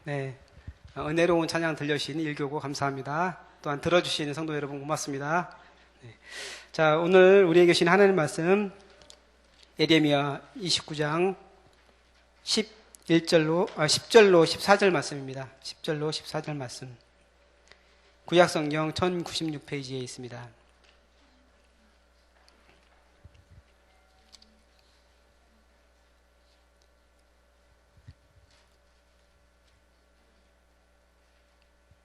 네, 은혜로운 찬양 들려주신 일교고 감사합니다. 또한 들어주시는 성도 여러분 고맙습니다. 네. 자, 오늘 우리에게 주신 하나님 말씀 예레미야 29장 10절로 14절 말씀입니다. 10절로 14절 말씀. 구약성경 1096페이지에 있습니다.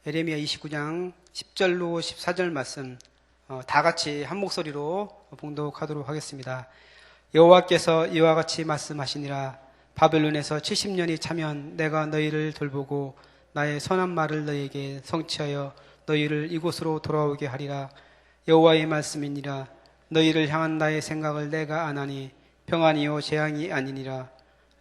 예레미야 29장 10절로 14절 말씀 다 같이 한 목소리로 봉독하도록 하겠습니다. 여호와께서 이와 같이 말씀하시니라. 바벨론에서 70년이 차면 내가 너희를 돌보고 나의 선한 말을 너희에게 성취하여 너희를 이곳으로 돌아오게 하리라. 여호와의 말씀이니라. 너희를 향한 나의 생각을 내가 아나니 평안이요 재앙이 아니니라.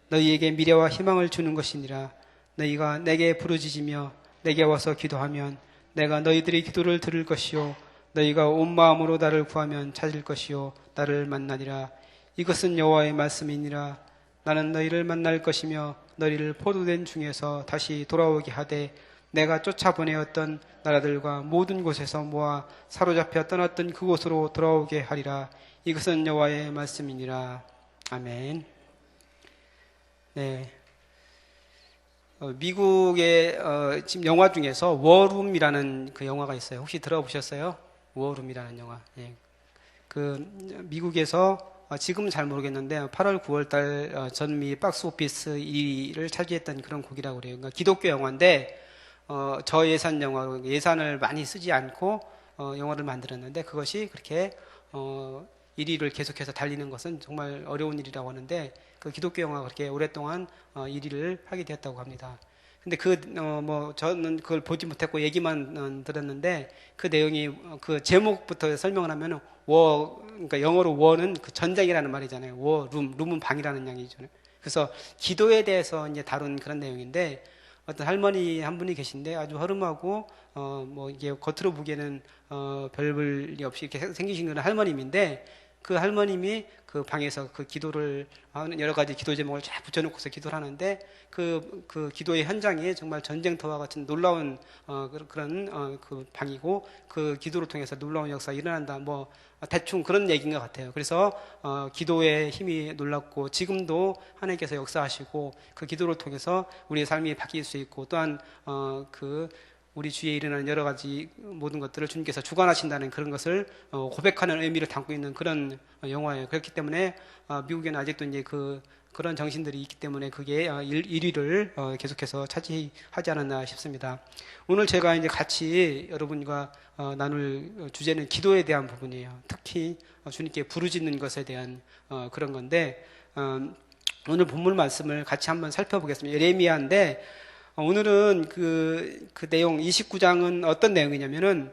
너희에게 미래와 희망을 주는 것이니라. 너희가 내게 부르짖으며 내게 와서 기도하면 내가 너희들의 기도를 들을 것이요 너희가 온 마음으로 나를 구하면 찾을 것이요 나를 만나리라. 이것은 여호와의 말씀이니라. 나는 너희를 만날 것이며 너희를 포도된 중에서 다시 돌아오게 하되 내가 쫓아보내었던 나라들과 모든 곳에서 모아 사로잡혀 떠났던 그곳으로 돌아오게 하리라. 이것은 여호와의 말씀이니라. 아멘. 네. 미국의 지금 영화 중에서 워룸이라는 그 영화가 있어요. 혹시 들어보셨어요? 워룸이라는 영화. 예. 그 미국에서 지금은 잘 모르겠는데 8월 9월 달 전미 박스 오피스 2위를 차지했던 그런 곡이라고 그래요. 그러니까 기독교 영화인데 저예산 영화로 예산을 많이 쓰지 않고 영화를 만들었는데 그것이 그렇게 1위를 계속해서 달리는 것은 정말 어려운 일이라고 하는데 그 기독교 영화가 그렇게 오랫동안 1위를 하게 되었다고 합니다. 근데 저는 그걸 보지 못했고 얘기만 들었는데 그 내용이 그 제목부터 설명을 하면은 그러니까 영어로 워는 그 전쟁이라는 말이잖아요. 룸은 방이라는 양이잖아요. 그래서 기도에 대해서 이제 다룬 그런 내용인데 어떤 할머니 한 분이 계신데 아주 허름하고 이게 겉으로 보기에는 별볼이 없이 이렇게 생기신 그런 할머님인데 그 할머님이 그 방에서 그 기도를 하는 여러 가지 기도 제목을 쫙 붙여놓고서 기도를 하는데 그 기도의 현장에 정말 전쟁터와 같은 놀라운 그런 그 방이고 그 기도를 통해서 놀라운 역사가 일어난다. 대충 그런 얘기인 것 같아요. 그래서 기도의 힘이 놀랍고 지금도 하나님께서 역사하시고 그 기도를 통해서 우리의 삶이 바뀔 수 있고 또한 우리 주위에 일어나는 여러 가지 모든 것들을 주님께서 주관하신다는 그런 것을 고백하는 의미를 담고 있는 그런 영화예요. 그렇기 때문에 미국에는 아직도 이제 그런 정신들이 있기 때문에 그게 1위를 계속해서 차지하지 않았나 싶습니다. 오늘 제가 이제 같이 여러분과 나눌 주제는 기도에 대한 부분이에요. 특히 주님께 부르짖는 것에 대한 그런 건데 오늘 본문 말씀을 같이 한번 살펴보겠습니다. 예레미야인데 오늘은 그 내용 29장은 어떤 내용이냐면은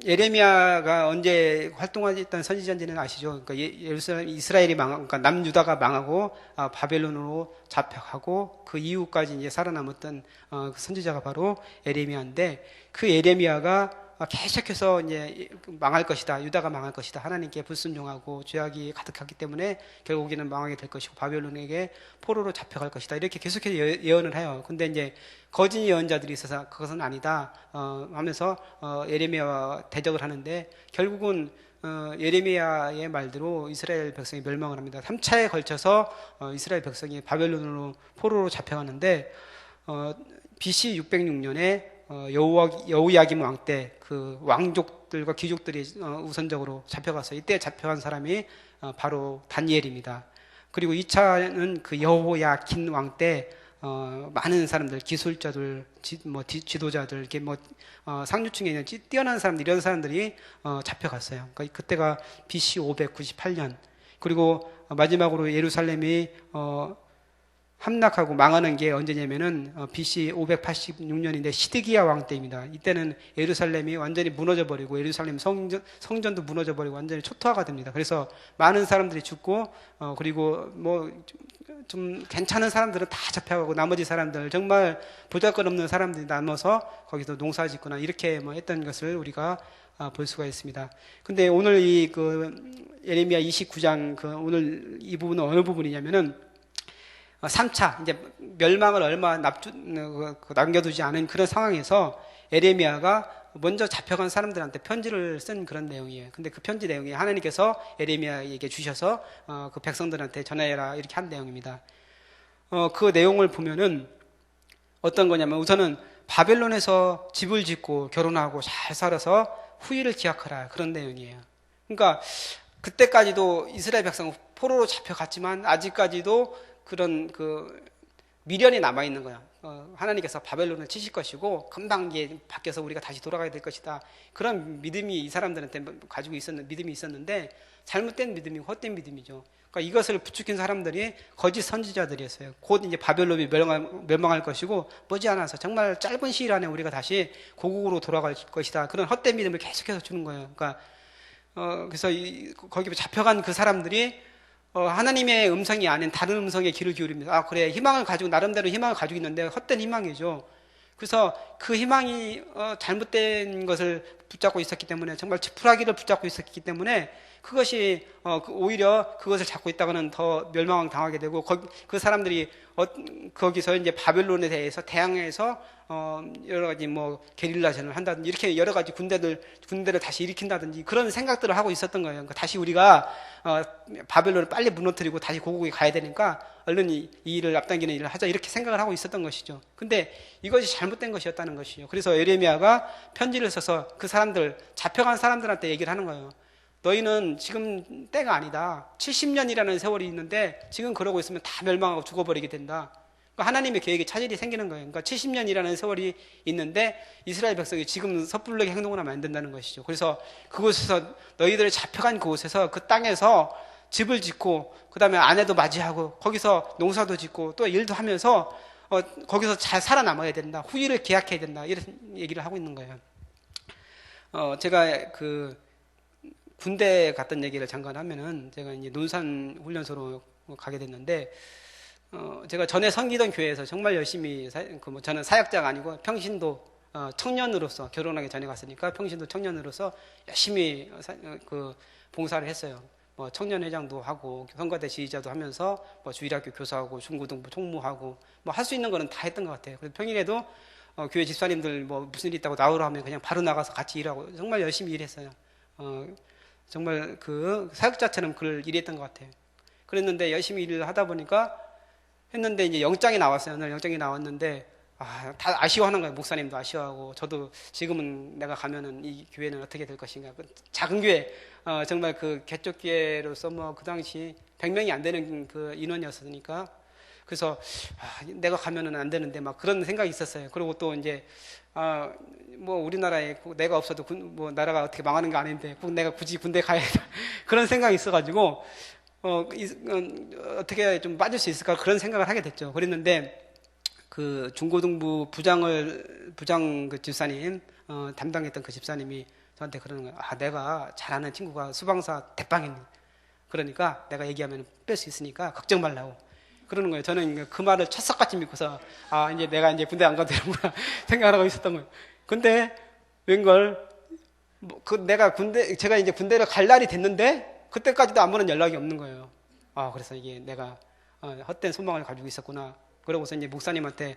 예레미야가 언제 활동했던 선지자인지는 아시죠? 그러니까 이스라엘이 그러니까 남유다가 망하고 바벨론으로 잡혀가고 그 이후까지 이제 살아남았던 그 선지자가 바로 예레미야인데 그 예레미야가 계속해서 이제 망할 것이다. 유다가 망할 것이다. 하나님께 불순종하고 죄악이 가득하기 때문에 결국에는 망하게 될 것이고 바벨론에게 포로로 잡혀갈 것이다. 이렇게 계속해서 예언을 해요. 근데 이제 거짓 예언자들이 있어서 그것은 아니다 하면서 예레미야와 대적을 하는데 결국은 예레미야의 말대로 이스라엘 백성이 멸망을 합니다. 3차에 걸쳐서 이스라엘 백성이 바벨론으로 포로로 잡혀가는데 BC 606년에 여호야김 왕 때 그 왕족들과 귀족들이 우선적으로 잡혀갔어요. 이때 잡혀간 사람이 바로 다니엘입니다. 그리고 2차는 그 여호야긴 왕 때 많은 사람들, 기술자들, 지도자들, 이렇게 상류층에 있는 뛰어난 사람들, 이런 사람들이 잡혀갔어요. 그러니까 그때가 BC 598년. 그리고 마지막으로 예루살렘이 함락하고 망하는 게 언제냐면은 BC 586년인데 시드기야 왕 때입니다. 이때는 예루살렘이 완전히 무너져버리고 예루살렘 성전도 무너져버리고 완전히 초토화가 됩니다. 그래서 많은 사람들이 죽고 그리고 좀 괜찮은 사람들은 다 잡혀가고 나머지 사람들 정말 보잘것없는 사람들이 남아서 거기서 농사짓거나 이렇게 했던 것을 우리가 볼 수가 있습니다. 근데 오늘 예레미야 29장 오늘 이 부분은 어느 부분이냐면은 3차 이제 멸망을 얼마 남겨두지 않은 그런 상황에서 에레미야가 먼저 잡혀간 사람들한테 편지를 쓴 그런 내용이에요. 근데 그 편지 내용이 하나님께서 에레미야에게 주셔서 그 백성들한테 전해라 이렇게 한 내용입니다. 그 내용을 보면은 어떤 거냐면 우선은 바벨론에서 집을 짓고 결혼하고 잘 살아서 후일을 기약하라 그런 내용이에요. 그러니까 그때까지도 이스라엘 백성은 포로로 잡혀갔지만 아직까지도 그런 미련이 남아있는 거야. 하나님께서 바벨론을 치실 것이고 금방 이게 바뀌어서 우리가 다시 돌아가야 될 것이다. 그런 믿음이 이 사람들한테 가지고 있었는 믿음이 있었는데 잘못된 믿음이고 헛된 믿음이죠. 그러니까 이것을 부추긴 사람들이 거짓 선지자들이었어요. 곧 이제 바벨론이 멸망할 것이고 머지않아서 정말 짧은 시일 안에 우리가 다시 고국으로 돌아갈 것이다. 그런 헛된 믿음을 계속해서 주는 거예요. 그러니까 그래서 거기 잡혀간 그 사람들이 하나님의 음성이 아닌 다른 음성에 귀를 기울입니다. 아, 그래. 희망을 가지고, 나름대로 희망을 가지고 있는데, 헛된 희망이죠. 그래서 그 희망이, 잘못된 것을 붙잡고 있었기 때문에, 정말 지푸라기를 붙잡고 있었기 때문에, 그것이, 오히려 그것을 잡고 있다가는 더 멸망 당하게 되고, 그 사람들이, 거기서 이제 바벨론에 대해서 대항해서, 여러 가지 게릴라전을 한다든지, 이렇게 여러 가지 군대를 다시 일으킨다든지, 그런 생각들을 하고 있었던 거예요. 그러니까 다시 우리가, 바벨론을 빨리 무너뜨리고 다시 고국에 가야 되니까, 얼른 이 일을 앞당기는 일을 하자, 이렇게 생각을 하고 있었던 것이죠. 근데 이것이 잘못된 것이었다는 것이죠. 그래서 에레미야가 편지를 써서 그 사람들, 잡혀간 사람들한테 얘기를 하는 거예요. 너희는 지금 때가 아니다. 70년이라는 세월이 있는데 지금 그러고 있으면 다 멸망하고 죽어버리게 된다. 그러니까 하나님의 계획에 차질이 생기는 거예요. 그러니까 70년이라는 세월이 있는데 이스라엘 백성이 지금 섣불르게 행동을 하면 안 된다는 것이죠. 그래서 그곳에서 너희들이 잡혀간 그곳에서 그 땅에서 집을 짓고 그 다음에 아내도 맞이하고 거기서 농사도 짓고 또 일도 하면서 거기서 잘 살아남아야 된다. 후일을 계약해야 된다. 이런 얘기를 하고 있는 거예요. 제가 군대 갔던 얘기를 잠깐 하면은 제가 이제 논산 훈련소로 가게 됐는데 제가 전에 섬기던 교회에서 정말 열심히 저는 사역자가 아니고 평신도 청년으로서 결혼하기 전에 갔으니까 평신도 청년으로서 열심히 봉사를 했어요. 청년회장도 하고 성가대 지휘자도 하면서 주일학교 교사하고 중고등부 총무하고 할 수 있는 거는 다 했던 것 같아요. 그래서 평일에도 교회 집사님들 무슨 일 있다고 나오라 하면 그냥 바로 나가서 같이 일하고 정말 열심히 일했어요. 정말 사역자처럼 그걸 일했던 것 같아요. 그랬는데 열심히 일을 하다 보니까 했는데 이제 영장이 나왔어요. 오늘 영장이 나왔는데 다 아쉬워하는 거예요. 목사님도 아쉬워하고 저도 지금은 내가 가면은 이 교회는 어떻게 될 것인가. 작은 교회 정말 개척교회로서 그 당시 100명이 안 되는 그 인원이었으니까 그래서 내가 가면은 안 되는데 막 그런 생각이 있었어요. 그리고 또 이제 우리나라에 내가 없어도 나라가 어떻게 망하는 게 아닌데 꼭 내가 굳이 군대 가야 돼 그런 생각이 있어가지고 어떻게 좀 빠질 수 있을까 그런 생각을 하게 됐죠. 그랬는데 그 중고등부 부장 그 집사님 담당했던 그 집사님이 저한테 그러는 거예요. 내가 잘 아는 친구가 수방사 대빵이니 그러니까 내가 얘기하면 뺄 수 있으니까 걱정 말라고 그러는 거예요. 저는 그 말을 철석같이 믿고서 이제 내가 이제 군대 안 가도 되는구나 생각을 하고 있었던 거예요. 근데 웬걸 제가 이제 군대를 갈 날이 됐는데 그때까지도 아무런 연락이 없는 거예요. 그래서 이게 내가 헛된 소망을 가지고 있었구나. 그러고서 이제 목사님한테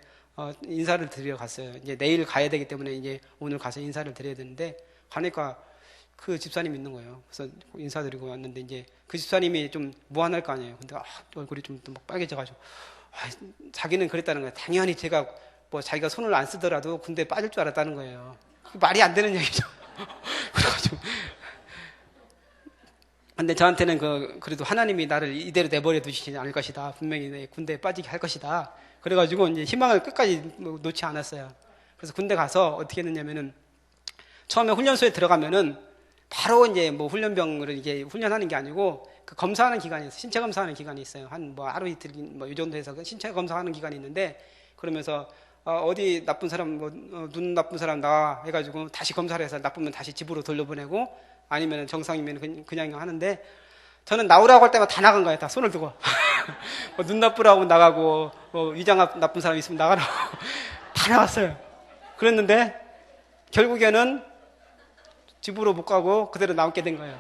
인사를 드리러 갔어요. 이제 내일 가야 되기 때문에 이제 오늘 가서 인사를 드려야 되는데 가니까 그 집사님 있는 거예요. 그래서 인사드리고 왔는데 이제 그 집사님이 좀 무안할 거 아니에요. 근데 얼굴이 좀 빨개져가지고 자기는 그랬다는 거예요. 당연히 제가 자기가 손을 안 쓰더라도 군대에 빠질 줄 알았다는 거예요. 말이 안 되는 얘기죠. 그래가지고 근데 저한테는 그래도 하나님이 나를 이대로 내버려 두시지 않을 것이다. 분명히 내 군대에 빠지게 할 것이다. 그래가지고 이제 희망을 끝까지 놓지 않았어요. 그래서 군대 가서 어떻게 했느냐면은 처음에 훈련소에 들어가면은 바로 이제 훈련병으로 이제 훈련하는 게 아니고 검사하는 기간이 있어요. 신체 검사하는 기간이 있어요. 한 하루 이틀 이 정도 해서 신체 검사하는 기간이 있는데 그러면서 어디 나쁜 사람 눈 나쁜 사람 나와 해가지고 다시 검사를 해서 나쁘면 다시 집으로 돌려보내고 아니면 정상이면 그냥 하는데 저는 나오라고 할 때마다 다 나간 거예요. 다 손을 두고 눈 나쁘라고 나가고 위장 나쁜 사람 있으면 나가라고 다 나갔어요. 그랬는데 결국에는 집으로 못 가고 그대로 남게 된 거예요.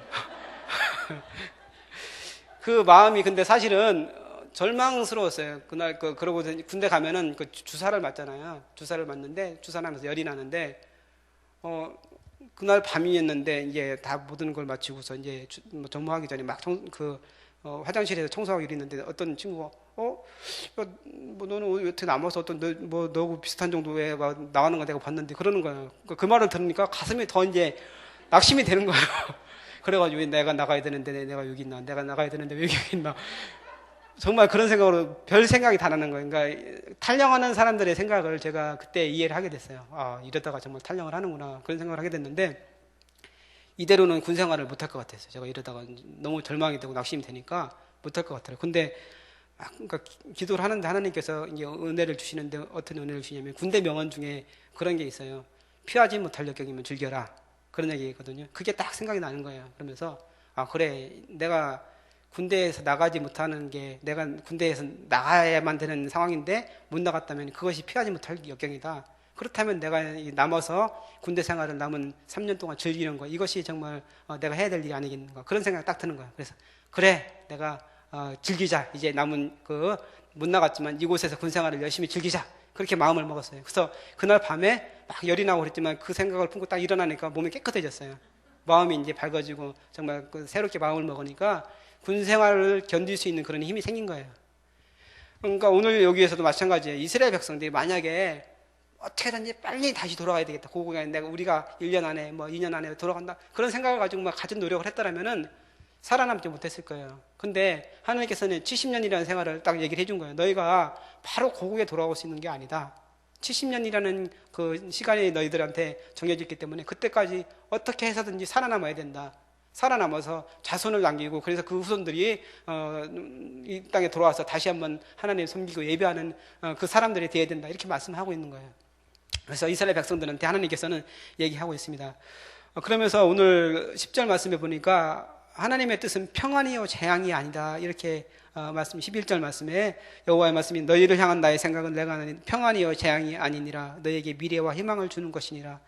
그 마음이 근데 사실은 절망스러웠어요. 그날 그러고 군대 가면은 그 주사를 맞잖아요. 주사를 맞는데 주사 나면서 열이 나는데 그날 밤이었는데 이제 다 모든 걸 마치고서 이제 뭐 전무하기 전에 막 화장실에서 청소하고 이랬는데 어떤 친구가 뭐 너는 왜 이렇게 남아서 어떤 너하고 비슷한 정도의 막 나가는 거 내가 봤는데 그러는 거예요. 그 말을 들으니까 가슴이 더 이제 낙심이 되는 거예요. 그래가지고 내가 나가야 되는데 내가 여기 있나? 내가 나가야 되는데 왜 여기 있나? 정말 그런 생각으로 별 생각이 다 나는 거예요. 그러니까 탈영하는 사람들의 생각을 제가 그때 이해를 하게 됐어요. 이러다가 정말 탈영을 하는구나 그런 생각을 하게 됐는데 이대로는 군 생활을 못할 것 같았어요. 제가 이러다가 너무 절망이 되고 낙심이 되니까 못할 것 같아요. 근데 그러니까 기도를 하는데 하나님께서 이제 은혜를 주시는데 어떤 은혜를 주냐면 군대 명언 중에 그런 게 있어요. 피하지 못할 역경이면 즐겨라. 그런 얘기거든요. 그게 딱 생각이 나는 거예요. 그러면서 그래 내가 군대에서 나가지 못하는 게 내가 군대에서 나가야만 되는 상황인데 못 나갔다면 그것이 피하지 못할 역경이다. 그렇다면 내가 남아서 군대 생활을 남은 3년 동안 즐기는 거 이것이 정말 내가 해야 될 일이 아니겠는가 그런 생각이 딱 드는 거예요. 그래서 그래 내가 즐기자. 이제 남은 못 나갔지만 이곳에서 군 생활을 열심히 즐기자. 그렇게 마음을 먹었어요. 그래서 그날 밤에 막 열이 나고 그랬지만 그 생각을 품고 딱 일어나니까 몸이 깨끗해졌어요. 마음이 이제 밝아지고 정말 새롭게 마음을 먹으니까 군 생활을 견딜 수 있는 그런 힘이 생긴 거예요. 그러니까 오늘 여기에서도 마찬가지예요. 이스라엘 백성들이 만약에 어떻게든지 빨리 다시 돌아가야 되겠다. 고국에 우리가 1년 안에 2년 안에 돌아간다. 그런 생각을 가지고 막 가진 노력을 했다라면은 살아남지 못했을 거예요. 근데 하나님께서는 70년이라는 생활을 딱 얘기를 해준 거예요. 너희가 바로 고국에 돌아올 수 있는 게 아니다. 70년이라는 그 시간이 너희들한테 정해졌기 때문에 그때까지 어떻게 해서든지 살아남아야 된다. 살아남아서 자손을 남기고 그래서 그 후손들이 이 땅에 돌아와서 다시 한번 하나님 섬기고 예배하는 그 사람들이 되어야 된다. 이렇게 말씀하고 있는 거예요. 그래서 이스라엘 백성들한테 하나님께서는 얘기하고 있습니다. 그러면서 오늘 10절 말씀에 보니까 하나님의 뜻은 평안이요 재앙이 아니다. 이렇게 말씀 11절 말씀에 여호와의 말씀이 너희를 향한 나의 생각은 내가 하는 평안이요 재앙이 아니니라. 너희에게 미래와 희망을 주는 것이니라.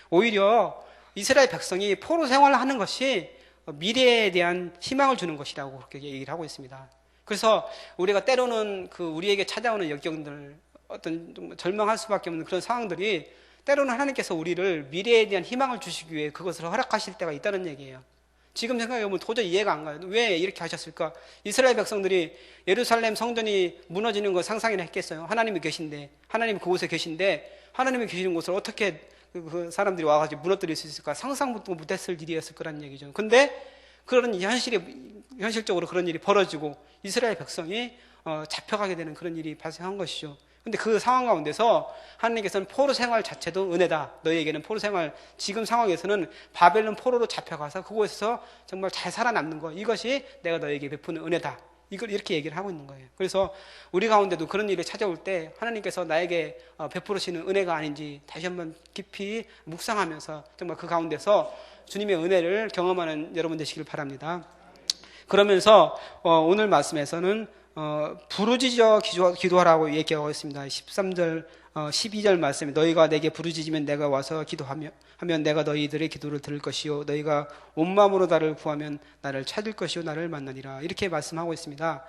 오히려 이스라엘 백성이 포로 생활을 하는 것이 미래에 대한 희망을 주는 것이라고 그렇게 얘기를 하고 있습니다. 그래서 우리가 때로는 우리에게 찾아오는 역경들 어떤 절망할 수밖에 없는 그런 상황들이 때로는 하나님께서 우리를 미래에 대한 희망을 주시기 위해 그것을 허락하실 때가 있다는 얘기예요. 지금 생각해보면 도저히 이해가 안 가요. 왜 이렇게 하셨을까? 이스라엘 백성들이 예루살렘 성전이 무너지는 거 상상이나 했겠어요? 하나님이 계신데, 하나님이 그곳에 계신데, 하나님이 계시는 곳을 어떻게 그 사람들이 와가지고 무너뜨릴 수 있을까? 상상도 못했을 일이었을 거란 얘기죠. 근데 그런 현실적으로 그런 일이 벌어지고 이스라엘 백성이 잡혀가게 되는 그런 일이 발생한 것이죠. 근데 그 상황 가운데서 하나님께서는 포로 생활 자체도 은혜다. 너희에게는 포로 생활, 지금 상황에서는 바벨론 포로로 잡혀가서 그곳에서 정말 잘 살아남는 것, 이것이 내가 너희에게 베푸는 은혜다. 이걸 이렇게 얘기를 하고 있는 거예요. 그래서 우리 가운데도 그런 일이 찾아올 때 하나님께서 나에게 베풀으시는 은혜가 아닌지 다시 한번 깊이 묵상하면서 정말 그 가운데서 주님의 은혜를 경험하는 여러분 되시길 바랍니다. 그러면서 오늘 말씀에서는 부르짖어 기도하라고 얘기하고 있습니다. 13절 12절 말씀에 너희가 내게 부르짖으면 내가 와서 기도하면 내가 너희들의 기도를 들을 것이요 너희가 온 마음으로 나를 구하면 나를 찾을 것이요 나를 만나니라. 이렇게 말씀하고 있습니다.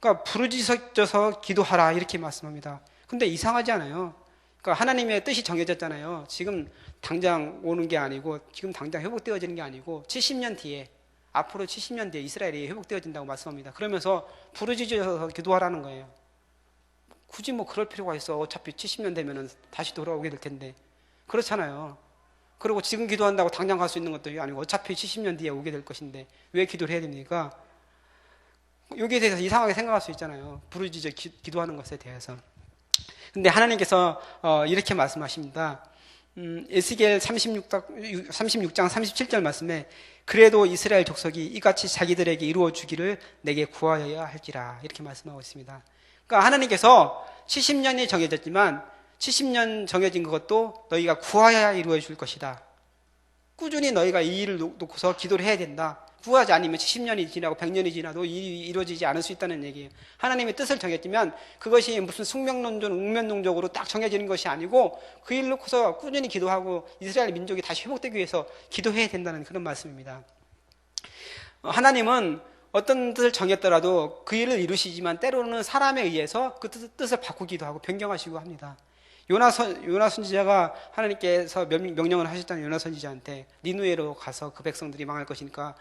그러니까 부르짖어서 기도하라 이렇게 말씀합니다. 근데 이상하지 않아요? 그러니까 하나님의 뜻이 정해졌잖아요. 지금 당장 오는 게 아니고 지금 당장 회복되어지는 게 아니고 70년 뒤에 앞으로 70년 뒤에 이스라엘이 회복되어진다고 말씀합니다. 그러면서 부르짖어서 기도하라는 거예요. 굳이 그럴 필요가 있어. 어차피 70년 되면은 다시 돌아오게 될 텐데. 그렇잖아요. 그리고 지금 기도한다고 당장 갈 수 있는 것도 아니고 어차피 70년 뒤에 오게 될 것인데 왜 기도를 해야 됩니까? 여기에 대해서 이상하게 생각할 수 있잖아요. 부르짖어 기도하는 것에 대해서. 근데 하나님께서 이렇게 말씀하십니다. 에스겔 36장 37절 말씀에 그래도 이스라엘 족속이 이같이 자기들에게 이루어 주기를 내게 구하여야 할지라 이렇게 말씀하고 있습니다. 그러니까 하나님께서 70년이 정해졌지만 70년 정해진 것도 너희가 구하여야 이루어 줄 것이다. 꾸준히 너희가 이 일을 놓고서 기도를 해야 된다. 구하지 않으면 70년이 지나고 100년이 지나도 일이 이루어지지 않을 수 있다는 얘기예요. 하나님의 뜻을 정했지만 그것이 무슨 숙명론적, 웅면론적으로 딱 정해지는 것이 아니고 그 일을 놓고서 꾸준히 기도하고 이스라엘 민족이 다시 회복되기 위해서 기도해야 된다는 그런 말씀입니다. 하나님은 어떤 뜻을 정했더라도 그 일을 이루시지만 때로는 사람에 의해서 그 뜻을 바꾸기도 하고 변경하시고 합니다. 요나 선지자가 하나님께서 명령을 하셨다는 요나 선지자한테 니누에로 가서 그 백성들이 망할 것이니까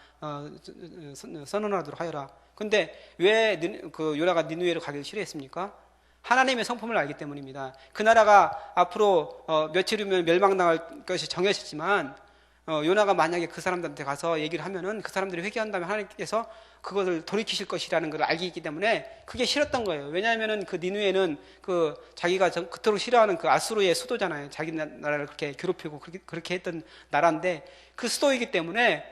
선언하도록 하여라. 근데 왜 그 요나가 니누에로 가기를 싫어했습니까? 하나님의 성품을 알기 때문입니다. 그 나라가 앞으로 며칠 후면 멸망당할 것이 정해졌지만 요나가 만약에 그 사람들한테 가서 얘기를 하면은 그 사람들이 회개한다면 하나님께서 그것을 돌이키실 것이라는 걸 알기 있기 때문에 그게 싫었던 거예요. 왜냐하면은 그 니누에는 그 자기가 그토록 싫어하는 그 아수르의 수도잖아요. 자기 나라를 그렇게 괴롭히고 그렇게 했던 나라인데 그 수도이기 때문에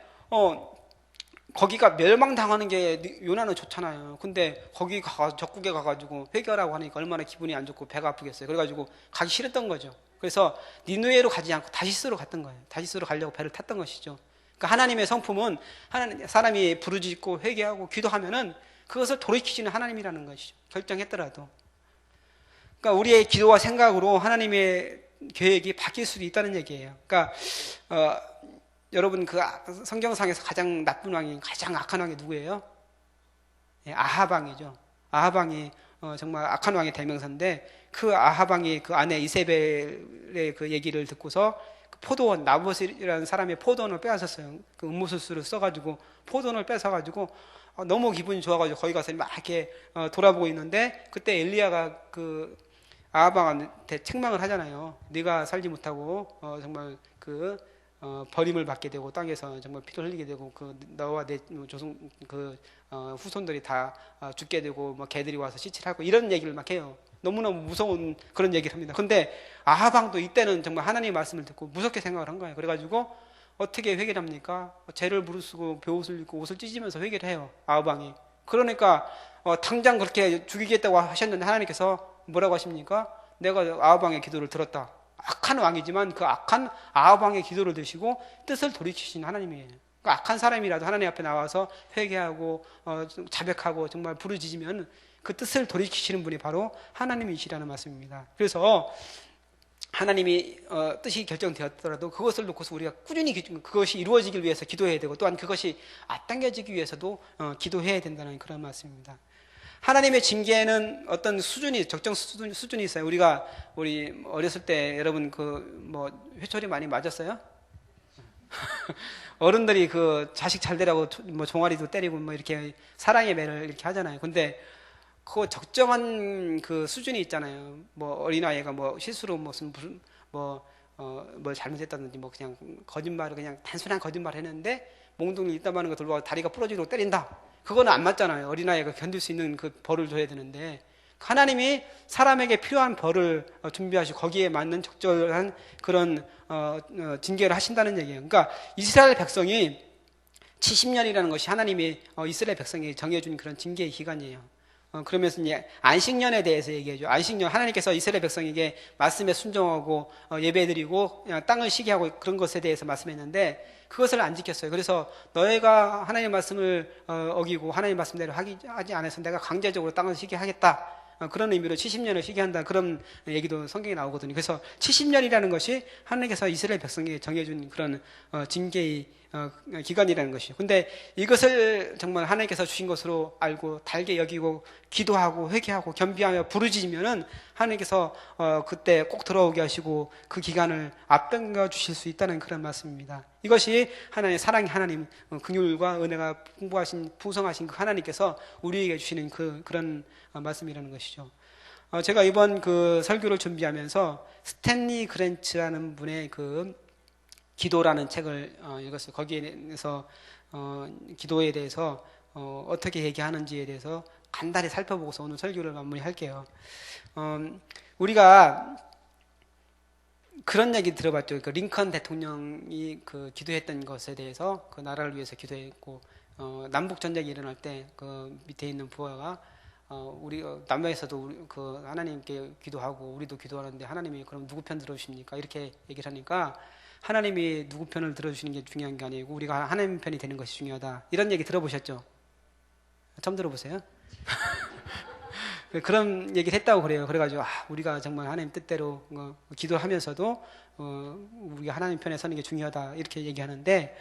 거기가 멸망당하는 게 요나는 좋잖아요. 근데 거기 적국에 가가지고 회개하라고 하니까 얼마나 기분이 안 좋고 배가 아프겠어요. 그래가지고 가기 싫었던 거죠. 그래서 니누에로 가지 않고 다시스로 갔던 거예요. 다시스로 가려고 배를 탔던 것이죠. 그러니까 하나님의 성품은 사람이 부르짖고 회개하고 기도하면은 그것을 돌이키시는 하나님이라는 것이죠. 결정했더라도. 그러니까 우리의 기도와 생각으로 하나님의 계획이 바뀔 수도 있다는 얘기예요. 그러니까 여러분 그 성경상에서 가장 나쁜 왕이 가장 악한 왕이 누구예요? 아합 왕이죠. 아합 왕이 정말 악한 왕의 대명사인데 그 아합 왕이 그 아내 이세벨의 그 얘기를 듣고서 그 포도원 나봇이라는 사람의 포도원을 빼앗았어요. 그 음모술수를 써가지고 포도원을 뺏어가지고 너무 기분이 좋아가지고 거기 가서 막 이렇게 돌아보고 있는데 그때 엘리야가 그 아합 왕한테 책망을 하잖아요. 네가 살지 못하고 정말 그 버림을 받게 되고 땅에서 정말 피를 흘리게 되고 그 너와 내 조선 그 후손들이 다 죽게 되고 막 개들이 와서 시칠하고 이런 얘기를 막 해요. 너무너무 무서운 그런 얘기를 합니다. 근데 아합 왕도 이때는 정말 하나님의 말씀을 듣고 무섭게 생각을 한 거예요. 그래가지고 어떻게 회개를 합니까? 죄를 무릅쓰고 베옷을 입고 옷을 찢으면서 회개를 해요. 아합 왕이. 그러니까 당장 그렇게 죽이겠다고 하셨는데 하나님께서 뭐라고 하십니까? 내가 아합 왕의 기도를 들었다. 악한 왕이지만 그 악한 아합 왕의 기도를 드시고 뜻을 돌이키신 하나님이에요. 그러니까 악한 사람이라도 하나님 앞에 나와서 회개하고 자백하고 정말 부르짖으면 그 뜻을 돌이키시는 분이 바로 하나님이시라는 말씀입니다. 그래서 하나님이 뜻이 결정되었더라도 그것을 놓고서 우리가 꾸준히 그것이 이루어지길 위해서 기도해야 되고 또한 그것이 앞당겨지기 위해서도 기도해야 된다는 그런 말씀입니다. 하나님의 징계에는 어떤 수준이 적정 수준이 있어요. 우리 어렸을 때 여러분 회초리 많이 맞았어요? 어른들이 그 자식 잘 되라고 종아리도 때리고 이렇게 사랑의 매를 이렇게 하잖아요. 근데 그 적정한 그 수준이 있잖아요. 어린아이가 실수로 무슨 뭘 잘못했다든지 그냥 거짓말을 그냥 단순한 거짓말을 했는데 몽둥이 있다마는 거 들고 와서 다리가 부러지도록 때린다. 그거는 안 맞잖아요. 어린아이가 견딜 수 있는 그 벌을 줘야 되는데 하나님이 사람에게 필요한 벌을 준비하시고 거기에 맞는 적절한 그런 징계를 하신다는 얘기예요. 그러니까 이스라엘 백성이 70년이라는 것이 하나님이 이스라엘 백성이 정해준 그런 징계의 기간이에요. 그러면서 이제 안식년에 대해서 얘기해줘. 안식년, 하나님께서 이스라엘 백성에게 말씀에 순종하고 예배드리고 땅을 쉬게 하고 그런 것에 대해서 말씀했는데 그것을 안 지켰어요. 그래서 너희가 하나님의 말씀을 어기고 하나님의 말씀대로 하지 않아서 내가 강제적으로 땅을 쉬게 하겠다. 그런 의미로 70년을 쉬게 한다. 그런 얘기도 성경에 나오거든요. 그래서 70년이라는 것이 하나님께서 이스라엘 백성에게 정해준 그런 징계의 기간이라는 것이죠. 근데 이것을 정말 하나님께서 주신 것으로 알고 달게 여기고 기도하고 회개하고 겸비하며 부르짖으면은 하나님께서 그때 꼭 들어오게 하시고 그 기간을 앞당겨 주실 수 있다는 그런 말씀입니다. 이것이 하나님의 사랑의 하나님, 긍휼과 은혜가 풍성하신 그 하나님께서 우리에게 주시는 그런 말씀이라는 것이죠. 제가 이번 그 설교를 준비하면서 스탠리 그랜츠라는 분의 그 기도라는 책을 읽었어요. 거기에서 기도에 대해서 어떻게 얘기하는지에 대해서 간단히 살펴보고서 오늘 설교를 마무리할게요. 우리가 그런 얘기 들어봤죠. 그 링컨 대통령이 그 기도했던 것에 대해서 그 나라를 위해서 기도했고 남북 전쟁이 일어날 때 그 밑에 있는 부하가 우리 남녀에서도 그 하나님께 기도하고 우리도 기도하는데 하나님이 그럼 누구 편 들어주십니까? 이렇게 얘기를 하니까 하나님이 누구 편을 들어주시는 게 중요한 게 아니고 우리가 하나님 편이 되는 것이 중요하다. 이런 얘기 들어보셨죠? 처음 들어보세요? 그런 얘기를 했다고 그래요. 그래가지고 우리가 정말 하나님 뜻대로 기도를 하면서도 우리가 하나님 편에 서는 게 중요하다 이렇게 얘기하는데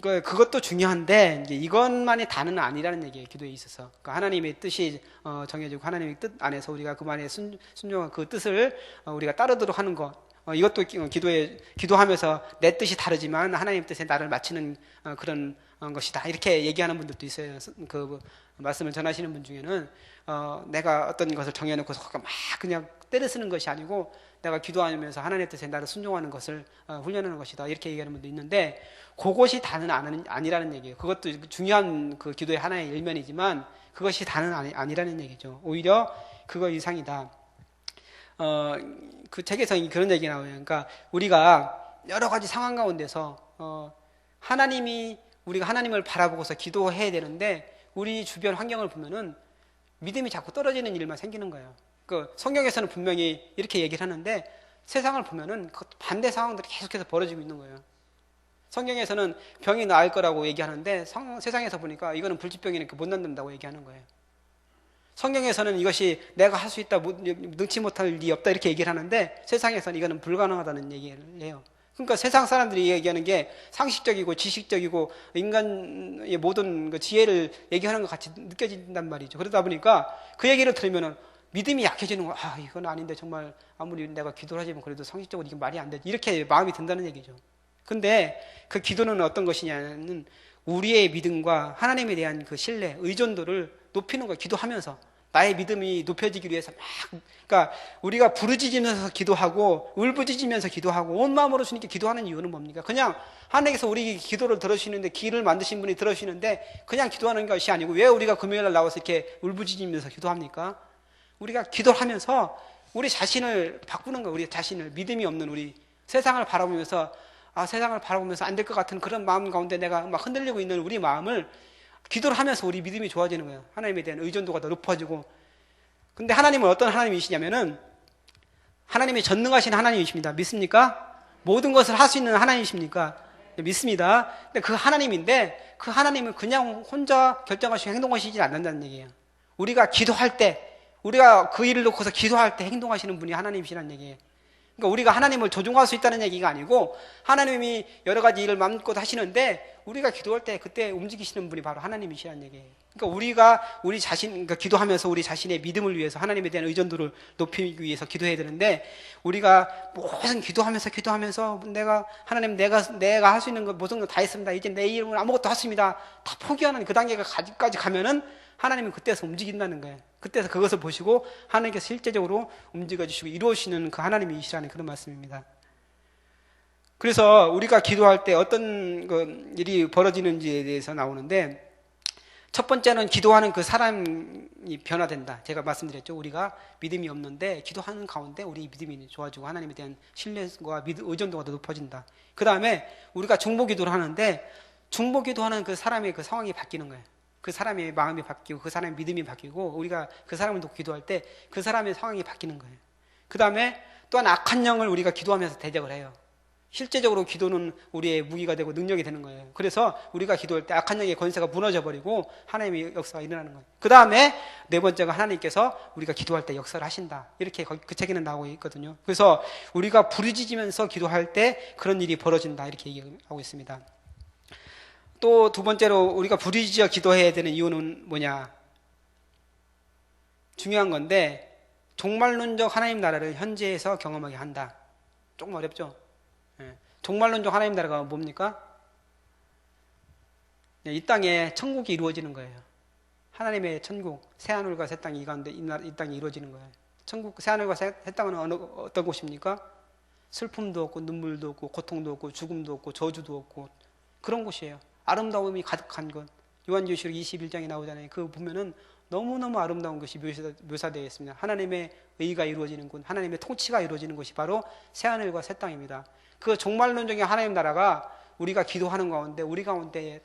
그것도 중요한데 이제 이것만이 다는 아니라는 얘기예요. 기도에 있어서. 그러니까 하나님의 뜻이 정해지고 하나님의 뜻 안에서 우리가 그만의 순종한 그 뜻을 우리가 따르도록 하는 것. 이것도 기도하면서 내 뜻이 다르지만 하나님 뜻에 나를 맞추는 그런 것이다. 이렇게 얘기하는 분들도 있어요. 그 말씀을 전하시는 분 중에는 내가 어떤 것을 정해놓고서 막 그냥 때려 쓰는 것이 아니고 내가 기도하면서 하나님의 뜻에 나를 순종하는 것을 훈련하는 것이다. 이렇게 얘기하는 분도 있는데 그것이 다는 아니라는 얘기예요. 그것도 중요한 그 기도의 하나의 일면이지만 그것이 다는 아니라는 얘기죠. 오히려 그거 이상이다. 그 책에서 그런 얘기 나와요. 그러니까 우리가 여러 가지 상황 가운데서 우리가 하나님을 바라보고서 기도해야 되는데 우리 주변 환경을 보면은 믿음이 자꾸 떨어지는 일만 생기는 거예요. 그 성경에서는 분명히 이렇게 얘기를 하는데 세상을 보면은 그 반대 상황들이 계속해서 벌어지고 있는 거예요. 성경에서는 병이 나을 거라고 얘기하는데 세상에서 보니까 이거는 불치병이니까 못 낫는다고 얘기하는 거예요. 성경에서는 이것이 내가 할 수 있다, 능치 못할 일이 없다 이렇게 얘기를 하는데 세상에서는 이거는 불가능하다는 얘기를 해요. 그러니까 세상 사람들이 얘기하는 게 상식적이고 지식적이고 인간의 모든 그 지혜를 얘기하는 것 같이 느껴진단 말이죠. 그러다 보니까 그 얘기를 들으면은 믿음이 약해지는 거야. 이건 아닌데 정말 아무리 내가 기도를 하지만 그래도 상식적으로 이게 말이 안 되지. 이렇게 마음이 든다는 얘기죠. 근데 그 기도는 어떤 것이냐는 우리의 믿음과 하나님에 대한 그 신뢰, 의존도를 높이는 거예요. 기도하면서. 나의 믿음이 높여지기 위해서 그러니까 우리가 부르짖으면서 기도하고 울부짖으면서 기도하고 온 마음으로 주님께 기도하는 이유는 뭡니까? 그냥 하나님께서 우리 기도를 들어주시는데 길을 만드신 분이 들어주시는데 그냥 기도하는 것이 아니고 왜 우리가 금요일날 나와서 이렇게 울부짖으면서 기도합니까? 우리가 기도를 하면서 우리 자신을 바꾸는 거예요. 우리 자신을 믿음이 없는 우리 세상을 바라보면서 세상을 바라보면서 안 될 것 같은 그런 마음 가운데 내가 막 흔들리고 있는 우리 마음을 기도를 하면서 우리 믿음이 좋아지는 거예요. 하나님에 대한 의존도가 더 높아지고. 근데 하나님은 어떤 하나님이시냐면은 하나님이 전능하신 하나님이십니다. 믿습니까? 모든 것을 할 수 있는 하나님이십니까? 네, 믿습니다. 근데 그 하나님인데 그 하나님은 그냥 혼자 결정하시고 행동하시지 않는다는 얘기예요. 우리가 기도할 때 우리가 그 일을 놓고서 기도할 때 행동하시는 분이 하나님이시라는 얘기예요. 그러니까 우리가 하나님을 조종할 수 있다는 얘기가 아니고 하나님이 여러 가지 일을 마음껏 하시는데 우리가 기도할 때 그때 움직이시는 분이 바로 하나님이시라는 얘기예요. 그러니까 우리가 우리 자신, 그러니까 기도하면서 우리 자신의 믿음을 위해서 하나님에 대한 의존도를 높이기 위해서 기도해야 되는데 우리가 무슨 기도하면서 하나님 내가 할 수 있는 거 모든 거 다 했습니다. 이제 내 이름은 아무것도 했습니다. 다 포기하는 그 단계까지 가면은 하나님은 그때서 움직인다는 거예요. 그때서 그것을 보시고 하나님께서 실제적으로 움직여주시고 이루어주시는 그 하나님이시라는 그런 말씀입니다. 그래서 우리가 기도할 때 어떤 그 일이 벌어지는지에 대해서 나오는데 첫 번째는 기도하는 그 사람이 변화된다. 제가 말씀드렸죠. 우리가 믿음이 없는데 기도하는 가운데 우리 믿음이 좋아지고 하나님에 대한 신뢰와 의존도가 더 높아진다. 그 다음에 우리가 중보 기도를 하는데 중보 기도하는 그 사람의 그 상황이 바뀌는 거예요. 그 사람의 마음이 바뀌고 그 사람의 믿음이 바뀌고 우리가 그 사람을 놓고 기도할 때 그 사람의 상황이 바뀌는 거예요. 그 다음에 또한 악한 영을 우리가 기도하면서 대적을 해요. 실제적으로 기도는 우리의 무기가 되고 능력이 되는 거예요. 그래서 우리가 기도할 때 악한 영의 권세가 무너져 버리고 하나님의 역사가 일어나는 거예요. 그 다음에 네 번째가 하나님께서 우리가 기도할 때 역사를 하신다. 이렇게 그 책에는 나오고 있거든요. 그래서 우리가 부르짖으면서 기도할 때 그런 일이 벌어진다. 이렇게 얘기하고 있습니다. 또 두 번째로 우리가 부르짖어 기도해야 되는 이유는 뭐냐? 중요한 건데 종말론적 하나님 나라를 현재에서 경험하게 한다. 조금 어렵죠? 종말론적 하나님 나라가 뭡니까? 이 땅에 천국이 이루어지는 거예요. 하나님의 천국, 새하늘과 새 땅이 이 가운데 이 땅이 이루어지는 거예요. 천국, 새하늘과 새 땅은 어떤 곳입니까? 슬픔도 없고 눈물도 없고 고통도 없고 죽음도 없고 저주도 없고 그런 곳이에요. 아름다움이 가득한 것. 요한계시록 21장에 나오잖아요. 그거 보면은 너무너무 아름다운 것이 묘사되어 있습니다. 하나님의 의가 이루어지는 곳, 하나님의 통치가 이루어지는 곳이 바로 새하늘과 새 땅입니다. 그 종말론적인 하나님 나라가 우리가 기도하는 가운데 우리 가운데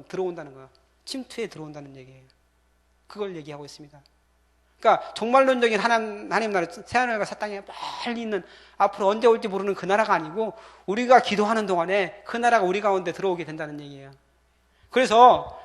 들어온다는 거야. 침투에 들어온다는 얘기예요. 그걸 얘기하고 있습니다. 그러니까 종말론적인 하나님 나라, 새하늘과 새 땅에 멀리 있는 앞으로 언제 올지 모르는 그 나라가 아니고 우리가 기도하는 동안에 그 나라가 우리 가운데 들어오게 된다는 얘기예요. 그래서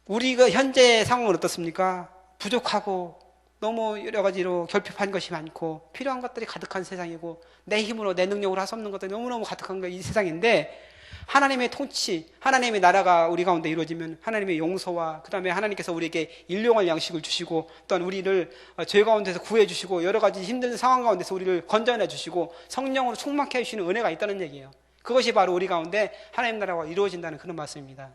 우리가 현재 상황은 어떻습니까? 부족하고 너무 여러 가지로 결핍한 것이 많고 필요한 것들이 가득한 세상이고 내 힘으로 내 능력으로 할 수 없는 것들이 너무너무 가득한 이 세상인데 하나님의 통치, 하나님의 나라가 우리 가운데 이루어지면 하나님의 용서와 그 다음에 하나님께서 우리에게 일용할 양식을 주시고 또한 우리를 죄 가운데서 구해 주시고 여러 가지 힘든 상황 가운데서 우리를 건져내 주시고 성령으로 충만케 해주시는 은혜가 있다는 얘기예요. 그것이 바로 우리 가운데 하나님 나라가 이루어진다는 그런 말씀입니다.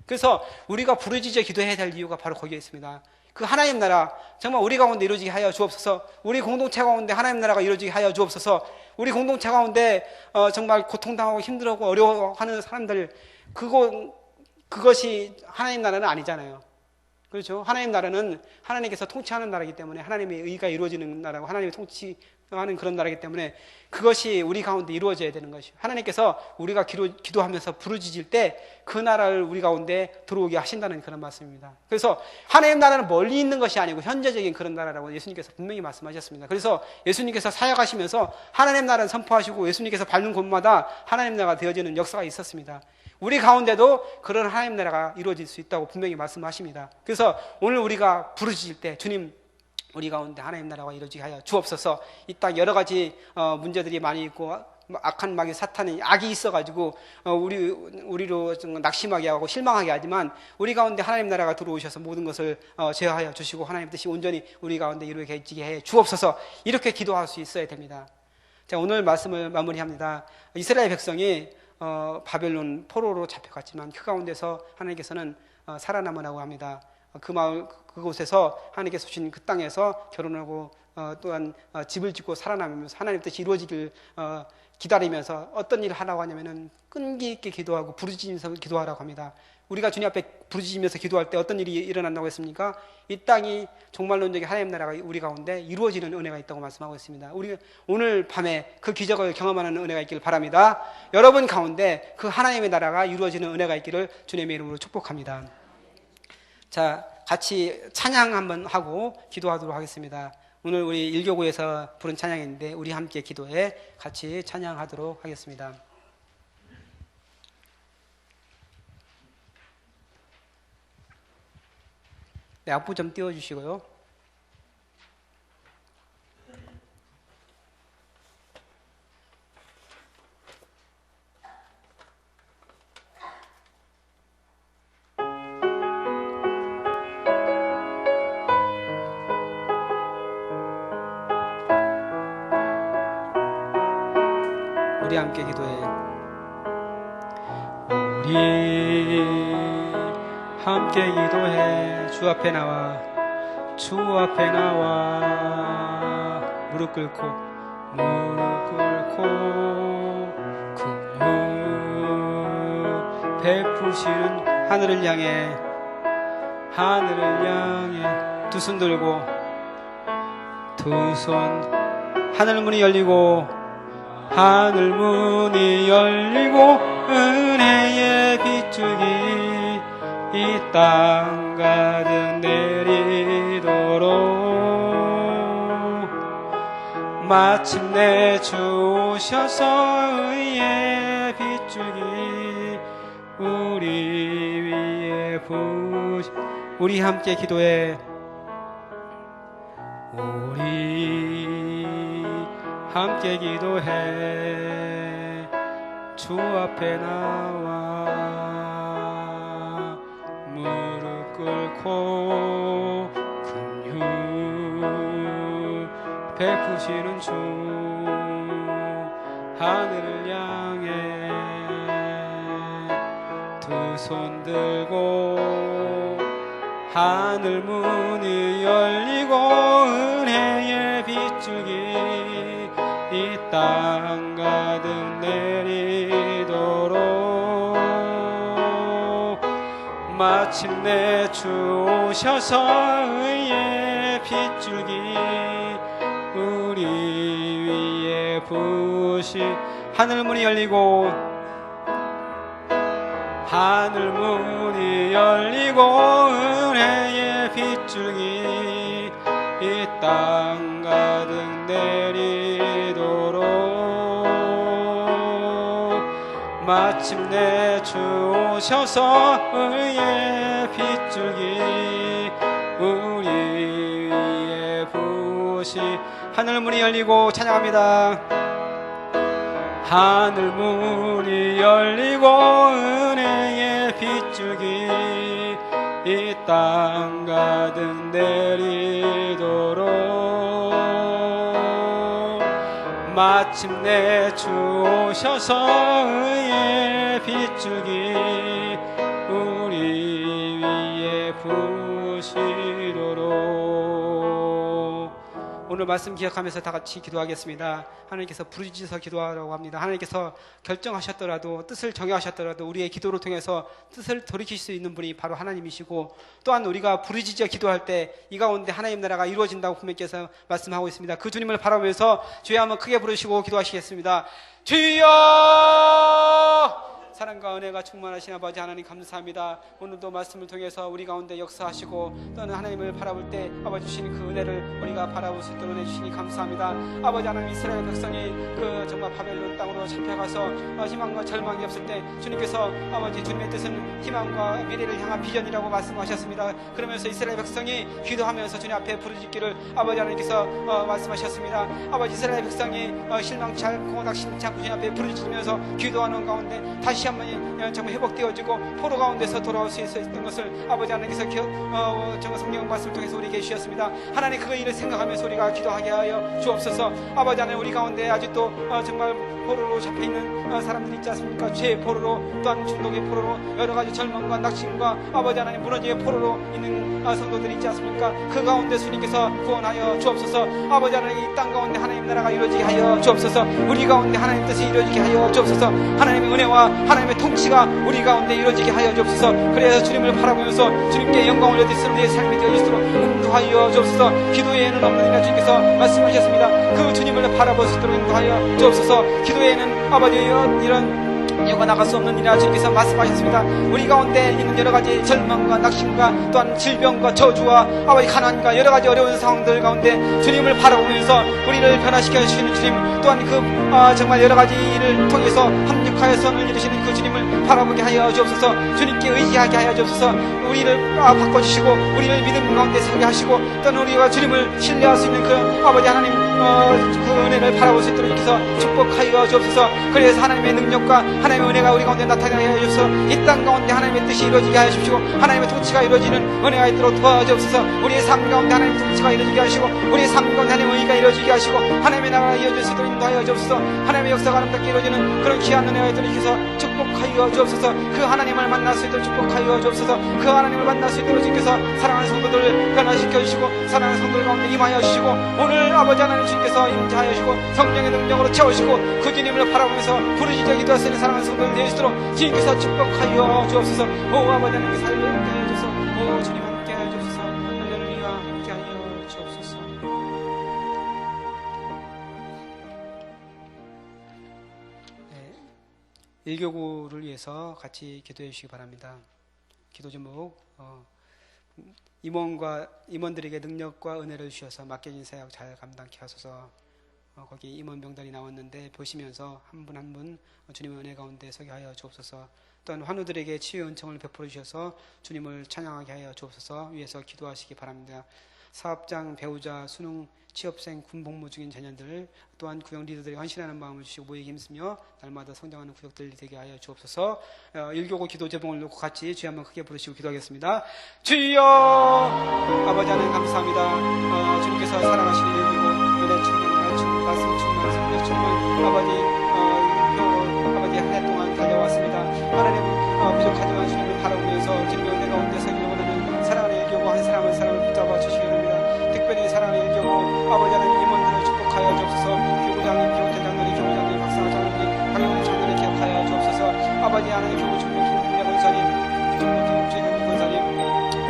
그래서 우리가 부르짖어 기도해야 될 이유가 바로 거기에 있습니다. 그 하나님 나라 정말 우리 가운데 이루어지게 하여 주옵소서. 우리 공동체 가운데 하나님 나라가 이루어지게 하여 주옵소서. 우리 공동체 가운데 정말 고통당하고 힘들어하고 어려워하는 사람들 그것이 하나님 나라는 아니잖아요. 그렇죠? 하나님 나라는 하나님께서 통치하는 나라이기 때문에 하나님의 의가 이루어지는 나라고 하나님의 통치하는 그런 나라이기 때문에 그것이 우리 가운데 이루어져야 되는 것이죠. 하나님께서 우리가 기도하면서 부르짖을 때 그 나라를 우리 가운데 들어오게 하신다는 그런 말씀입니다. 그래서 하나님 나라는 멀리 있는 것이 아니고 현재적인 그런 나라라고 예수님께서 분명히 말씀하셨습니다. 그래서 예수님께서 사역하시면서 하나님 나라를 선포하시고 예수님께서 밟는 곳마다 하나님 나라가 되어지는 역사가 있었습니다. 우리 가운데도 그런 하나님 나라가 이루어질 수 있다고 분명히 말씀하십니다. 그래서 오늘 우리가 부르짖을 때 주님 우리 가운데 하나님 나라가 이루어지게 하여 주옵소서. 이 땅 여러 가지 문제들이 많이 있고 악한 마귀 사탄의 악이 있어가지고 우리로 낙심하게 하고 실망하게 하지만 우리 가운데 하나님 나라가 들어오셔서 모든 것을 제어하여 주시고 하나님 뜻이 온전히 우리 가운데 이루어지게 해 주옵소서. 이렇게 기도할 수 있어야 됩니다. 자, 오늘 말씀을 마무리합니다. 이스라엘 백성이 바벨론 포로로 잡혀갔지만 그 가운데서 하나님께서는 살아남으라고 합니다. 그 마을 그곳에서 하나님께서 주신 그 땅에서 결혼하고 또한 집을 짓고 살아남으면서 하나님 뜻이 이루어지길 기다리면서 어떤 일을 하라고 하냐면은 끈기 있게 기도하고 부르짖으면서 기도하라고 합니다. 우리가 주님 앞에 부르짖으면서 기도할 때 어떤 일이 일어난다고 했습니까? 이 땅이 종말론적인 하나님 나라가 우리 가운데 이루어지는 은혜가 있다고 말씀하고 있습니다. 우리 오늘 밤에 그 기적을 경험하는 은혜가 있기를 바랍니다. 여러분 가운데 그 하나님의 나라가 이루어지는 은혜가 있기를 주님의 이름으로 축복합니다. 자, 같이 찬양 한번 하고 기도하도록 하겠습니다. 오늘 우리 일교구에서 부른 찬양인데 우리 함께 기도해 같이 찬양하도록 하겠습니다. 네, 앞부 좀 띄워주시고요. 우리 함께 기도해. 우리 함께 기도해. 주 앞에 나와 무릎 꿇고 긍휼 베푸시는 하늘을 향해 두 손 들고 두 손 하늘 문이 열리고 은혜의 빗줄기 이 땅 가득 내리도록 마침내 주 오셔서 의의 빗줄기 우리 위에 부으시. 우리 함께 기도해. 우리 함께 기도해. 주 앞에 나와 무릎 꿇고 긍휼 베푸시는 주 하늘을 향해 두 손 들고 하늘 문이 열리고 은혜의 빗줄기 이 땅 가득 내리도록 마침내 주 오셔서 의의 빗줄기 우리 위에 부으시. 하늘 문이 열리고 은혜의 빗줄기 이 땅 가득 내리도록 마침내 주 오셔서 의의 빗줄기 우리 위에 부으시. 하늘 문이 열리고 찬양합니다. 하늘 문이 열리고 은혜의 빗줄기 이 땅 가득 내리도록 마침내 주 오셔서 의의 빗줄기 우리 위에 부으시도록. 오늘 말씀 기억하면서 다 같이 기도하겠습니다. 하나님께서 부르짖어서 기도하라고 합니다. 하나님께서 결정하셨더라도, 뜻을 정하셨더라도 우리의 기도를 통해서 뜻을 돌이킬 수 있는 분이 바로 하나님이시고, 또한 우리가 부르짖어 기도할 때 이 가운데 하나님 나라가 이루어진다고 분명께서 말씀하고 있습니다. 그 주님을 바라보면서 주여 한번 크게 부르시고 기도하시겠습니다. 주여! 사랑과 은혜가 충만하신 아버지 하나님 감사합니다. 오늘도 말씀을 통해서 우리 가운데 역사하시고 또는 하나님을 바라볼 때 아버지 주시는 그 은혜를 우리가 바라볼 수 있도록 해주시니 감사합니다. 아버지 하나님, 이스라엘 백성이 그 정말 바벨론 땅으로 잡혀가서 희망과 절망이 없을 때 주님께서 아버지 주님의 뜻은 희망과 미래를 향한 비전이라고 말씀하셨습니다. 그러면서 이스라엘 백성이 기도하면서 주님 앞에 부르짖기를 아버지 하나님께서 말씀하셨습니다. 아버지 이스라엘 백성이 실망치 않고 낙심치 않고 주님 앞에 부르짖으면서 기도하는 가운데 다시 한번 정말 회복되어지고 포로 가운데서 돌아올 수 있었던 것을 아버지 하나님께서 정말 성경 말씀을 통해서 우리에게 주셨습니다. 하나님 그 일을 생각하면서 우리가 기도하게 하여 주옵소서. 아버지 하나님, 우리 가운데 아직도 정말 포로로 잡혀있는 사람들이 있지 않습니까? 죄의 포로로, 또한 중독의 포로로, 여러가지 절망과 낙심과 아버지 하나님 무너지의 포로로 있는 성도들이 있지 않습니까? 그 가운데 주님께서 구원하여 주옵소서. 아버지 하나님, 이 땅 가운데 하나님 나라가 이루어지게 하여 주옵소서. 우리 가운데 하나님 뜻이 이루어지게 하여 주옵소서. 하나님의 은혜와 하나님의 통치가 우리 가운데 이루어지게 하여 주옵소서. 그래서 주님을 바라보면서 주님께 영광을 얻으시는 우리의 삶이 되어지도록 인도하여 주옵소서. 기도에는 없는 이라 주님께서 말씀하셨습니다. 그 주님을 바라볼 수 있도록 인도하여 주옵소서. 기도에는 아버지 이런 이유가 나갈 수 없는 이라 주님께서 말씀하셨습니다. 우리 가운데 있는 여러가지 절망과 낙심과 또한 질병과 저주와 아버지 가난과 여러가지 어려운 상황들 가운데 주님을 바라보면서 우리를 변화시켜 주시는 주님, 또한 그 정말 여러가지 일을 통해서 합력하여 선을 이루시는 그 주님을 바라보게 하여 주옵소서. 주님께 의지하게 하여 주옵소서. 우리를 바꿔주시고 우리를 믿음 가운데 서게 하시고, 또한 우리가 주님을 신뢰할 수 있는 그 아버지 하나님 그 은혜를 바라볼 수 있도록 주께서 축복하여 주옵소서. 그래서 하나님의 능력과 하나님의 은혜가 우리 가운데 나타나게 하여 주옵소서. 이 땅 가운데 하나님의 뜻이 이루어지게 하여 주시고 하나님의 통치가 이루어지는 은혜가 있도록 도와주옵소서. 우리의 삶 가운데 하나님의 통치가 이루어지게 하시고 우리의 삶 가운데 하나님의 의가 이루어지게 하시고 하나님의 나라가 이루어질 수 있도록 인도하여 주옵소서. 하나님의 역사가 아름답게 이루어지는 그런 귀한 은혜가 있도록 주께서 축복하여 주옵소서. 그 하나님을 만날 수 있도록 축복하여 주옵소서. 그 하나님을 만날 수 있도록 주께서 사랑하는 성도들을 변화시켜 주시고 사랑하는 성도들 가운데 임하여 주시고, 오늘 아버지 하나님 주께서 임재하여 주시고 성령의 능력으로 채우시고 그 주님을 바라보면서 부르짖어 기도할 수 있는 사랑하는 성도들 되시도록 주님께서 축복하여 주옵소서. 오 아버지 하나님께서 함께 하여 주옵소서. 오 주님 함께 하여 주옵소서. 할렐루야 함께 하여 주옵소서. 일교구를 위해서 같이 기도해 주시기 바랍니다. 기도 제목, 임원들에게 능력과 은혜를 주셔서 맡겨진 사역 잘 감당케 하소서. 거기 임원 명단이 나왔는데 보시면서 한 분 한 분 주님의 은혜 가운데 서게 하여 주옵소서. 또한 환우들에게 치유 은총을 베풀어 주셔서 주님을 찬양하게 하여 주옵소서. 위해서 기도하시기 바랍니다. 사업장, 배우자, 수능, 취업생, 군 복무 중인 자녀들, 또한 구역 리더들이 헌신하는 마음을 주시고 모이기 힘쓰며 날마다 성장하는 구역들이 되게 하여 주옵소서. 일교구 기도 제목을 놓고 같이 주여 한번 크게 부르시고 기도하겠습니다. 주여! 아버지 하나님 감사합니다. 주님께서 사랑하시는 일교구 은혜 충만, 말씀 충만, 성령 충만, 아버지 표로 아버지 한 해 동안 달려왔습니다. 하나님 부족하지만 주님을 바라보면서 주님의 은혜 가운데 서기 원하는 사랑하는 일교구 한 사람 한 사람을 붙잡아 주시기 바랍니다. 특별히 사랑하는 일교구 아버지 하나님 임원들을 축복하여 주옵소서. 교구장님, 교구대장들이, 교구장님, 박사장님, 방영훈 장로를 기억하여 주옵소서. 아버지 하나님 교구 총무 김국래 권사님, 총무 김주현 권사님,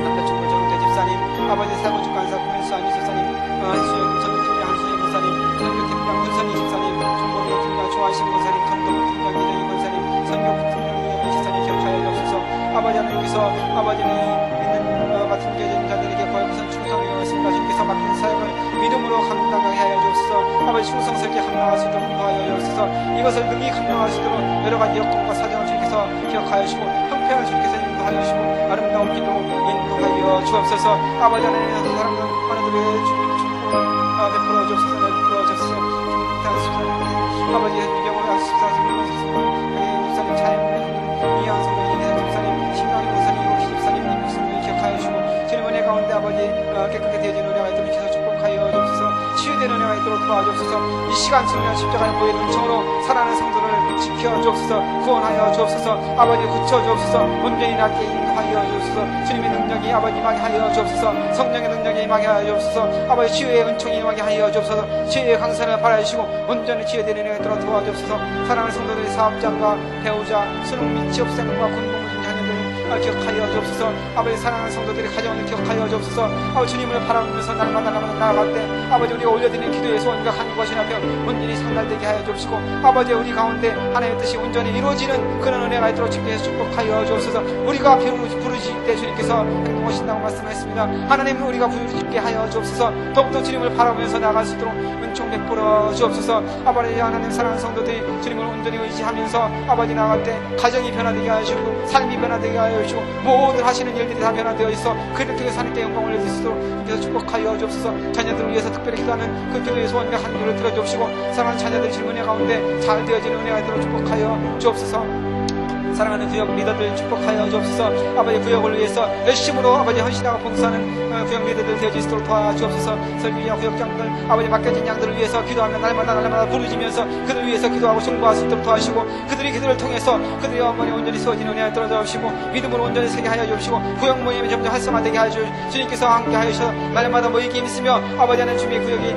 남자총무 정대 집사님, 아버지 사고주관사 구민수 안유 집사님, 한수영 전팀장 한수영 권사님, 한교팀장 권선희 집사님, 종목의 팀장 조한신 권사님, 전동훈 팀장 이정희 권사님, 선교부 팀장 이정희 집사님 기억하여 주옵소서. 아버지 하나님께서 아버지는 있는 같은 교제는 자들에게 거의 무슨 충성을 요했습니다. 주님께서 맡긴 사역을 믿음으로 감당하게 하여 주옵소서. 아버지 충성스럽게 감당할 수 있도록 인도하여 주옵소서. 이것을 능히 감당할 수 있도록 여러 가지 여건과 사정을 주님께서 기억하여 주시고 형편을 주님께서 인도하여 주시고 아름다운 기도 인도하여 주옵소서. 아버지 하나님 사랑하는 하나님의 축복을 베풀어 주옵소서. 베풀어 주옵소서. 아버지 병을 목사님 잘 이해한 성도님 이해한 목사님 신강희 목사님 이국희 집사님 이 목사님을 기억하여 주시고 주님 은혜 가운데 아버지 깨끗게 되어진 은혜가 있도록 주셔서 축복하여 주옵소서. 치유된 은혜가 있도록 도와주옵소서. 이 시간쯤에 십자가에 보이는 은총으로 살아가는 성도를 지켜 주옵소서. 구원하여 주옵소서. 아버지 굳혀 주옵소서. 온전히 낫게 인도하여 주옵소서. 주님의 능력이 아버지 임하게 하여 주옵소서. 성령의 능력이 임하게 하여 주옵소서. 아버지 치유의 은총이 임하게 하여 주옵소서. 치유의 강선을 바라주시고 온전히 치유된 은혜가 있도록 도와주옵소서. 사랑하는 성도들의 사업장과 배우자 수능 및 취업생과 군복무진 자녀들 기억하여 주옵소서. 아버지 사랑하는 성도들의 가정을 기억하여 주옵소서. 아버지 주님을 바라보면서 날마다 나아갈 때 아버지 우리가 올려드리는 기도의 소원과 한 것이 앞에 온전히 상달되게 하여 주옵시고 아버지 우리 가운데 하나님의 뜻이 온전히 이루어지는 그런 은혜가 있도록 주께서 축복하여 주옵소서. 우리가 부르실 때 주님께서 행동하신다고 말씀하셨습니다. 하나님 우리가 부르시게 하여 주옵소서. 더욱더 주님을 바라보면서 나아갈 수 있도록 은총 베풀어 주옵소서. 아버지 하나님 사랑하는 성도들이 주님을 온전히 의지하면서 아버지 나아갈 때 가정이 변화되게 하시고 삶이 변화되게 하여 주시고 모든 하시는 일들이 다 변화되어 있어 그렇게 하나님께 영광을 올릴 수 있도록 주께서 축복하여 주옵소서. 자녀들을 위해서 특별히 기도하는 그 기도의 소원과 한구를 들어주옵시고 사랑하는 자녀들이 지금 은혜 가운데 잘 되어지는 은혜가 있도록 축복하여 주옵소서. 사랑하는 구역 리더들 축복하여 주옵소서. 아버지 구역을 위해서 열심으로 아버지 헌신하고 봉사하는 구역 리더들 되어질 수 있도록 도와주옵소서. 설교와 구역장들 아버지 맡겨진 양들을 위해서 기도하며 날마다 부르짖으면서 그들을 위해서 기도하고 승부할 수 있도록 도와주시고 그들이 기도를 통해서 그들의 어머니 온전히 쓰어지는 은혜가 들어주시고 믿음으로 온전히 세게 하여 주옵시고 구역 모임이 점점 활성화되게 하여 주님께서 함께 하여 주셔서 날마다 모이기 힘쓰며 아버지 하나님 주님의 구역이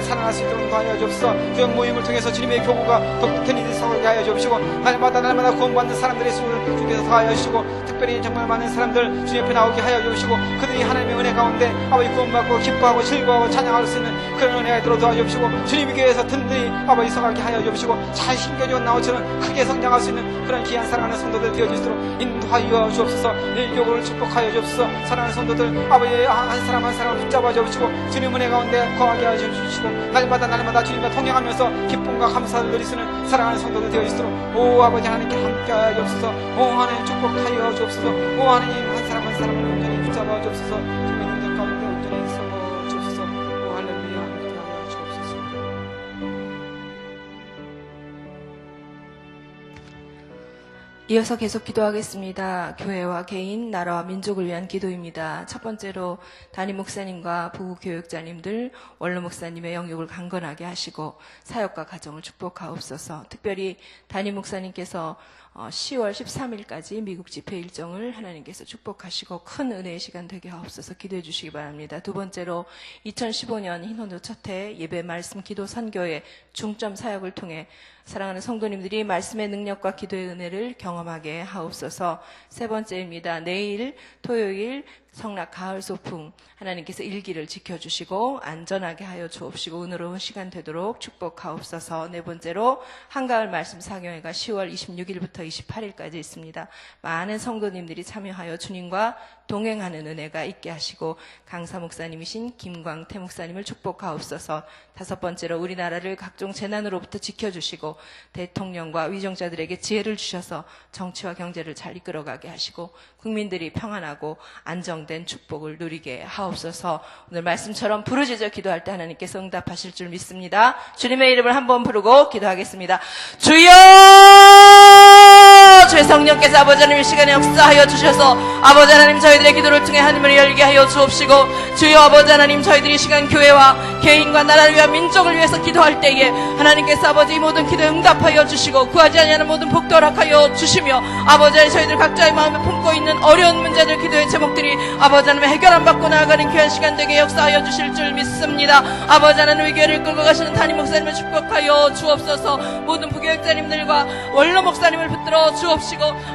살아날 수 있도록 도와주옵소서. 주옵소서. 구역 모임을 통해서 주님의 교구가 독특한 일이 서게 하여 주옵시고 날마다 구원받는 사람들의 수를 주께서 더하여 주시고 특별히 정말 많은 사람들 주님 옆에 나오게 하여 주시고 그들이 하나님의 은혜 가운데 아버지 구원받고 기뻐하고 즐거워하고 찬양할 수 있는 그런 은혜가 있도록 도와주시고 주님의 교회에서 든든히 아버지 서가게 하여 주시고 잘 힘겨준 나무처럼 크게 성장할 수 있는 그런 귀한 사랑하는 성도들 되어주시도록 인도하여 주옵소서. 일교를 축복하여 주옵소서. 사랑하는 성도들 아버지 한 사람 한 사람을 붙잡아 주시고 주님 은혜 가운데 거하게 하여 주시고 날마다 주님과 통행하면서 기쁨과 감사를 누릴 수 있는 사랑하는 성도들 되어주시도록 오 아버지 하나님께 함께하여 주옵소서. 오 하나님 축복하여 주옵소서. 오 하나님 한 사람 한 사람을 온전히 붙잡아 주옵소서. 주님의 능력 가운데 온전히 서고 주옵소서. 오 할렐루야 함께하여 주옵소서. 이어서 계속 기도하겠습니다. 교회와 개인, 나라와 민족을 위한 기도입니다. 첫 번째로 담임 목사님과 부부 교육자님들, 원로 목사님의 영육을 강건하게 하시고 사역과 가정을 축복하옵소서. 특별히 담임 목사님께서 10월 13일까지 미국 집회 일정을 하나님께서 축복하시고 큰 은혜의 시간 되게 하옵소서. 기도해 주시기 바랍니다. 두 번째로 2015년 흰원도 첫해 예배 말씀 기도 선교의 중점 사역을 통해 사랑하는 성도님들이 말씀의 능력과 기도의 은혜를 경험하게 하옵소서. 세 번째입니다. 내일 토요일 성락 가을 소풍 하나님께서 일기를 지켜주시고 안전하게 하여 주옵시고 은혜로운 시간 되도록 축복하옵소서. 네 번째로 한가을 말씀 사경회가 10월 26일부터 28일까지 있습니다. 많은 성도님들이 참여하여 주님과 동행하는 은혜가 있게 하시고 강사 목사님이신 김광태 목사님을 축복하옵소서. 다섯 번째로 우리나라를 각종 재난으로부터 지켜주시고 대통령과 위정자들에게 지혜를 주셔서 정치와 경제를 잘 이끌어가게 하시고 국민들이 평안하고 안정된 축복을 누리게 하옵소서. 오늘 말씀처럼 부르짖어 기도할 때 하나님께서 응답하실 줄 믿습니다. 주님의 이름을 한번 부르고 기도하겠습니다. 주여! 주의 성령께서 아버지 하나님 이 시간에 역사하여 주셔서 아버지 하나님 저희들의 기도를 통해 하늘을 열게 하여 주옵시고 주여 아버지 하나님 저희들이 이 시간 교회와 개인과 나라를 위한 민족을 위해서 기도할 때에 하나님께서 아버지 이 모든 기도에 응답하여 주시고 구하지 아니하는 모든 복도 허락하여 주시며 아버지 하나님 저희들 각자의 마음에 품고 있는 어려운 문제들 기도의 제목들이 아버지 하나님 해결 안 받고 나아가는 귀한 시간 되게 역사하여 주실 줄 믿습니다. 아버지 하나님 의교를 끌고 가시는 담임 목사님을 축복하여 주옵소서. 모든 부교육자님들과 원로 목사님을 붙들어 주옵시고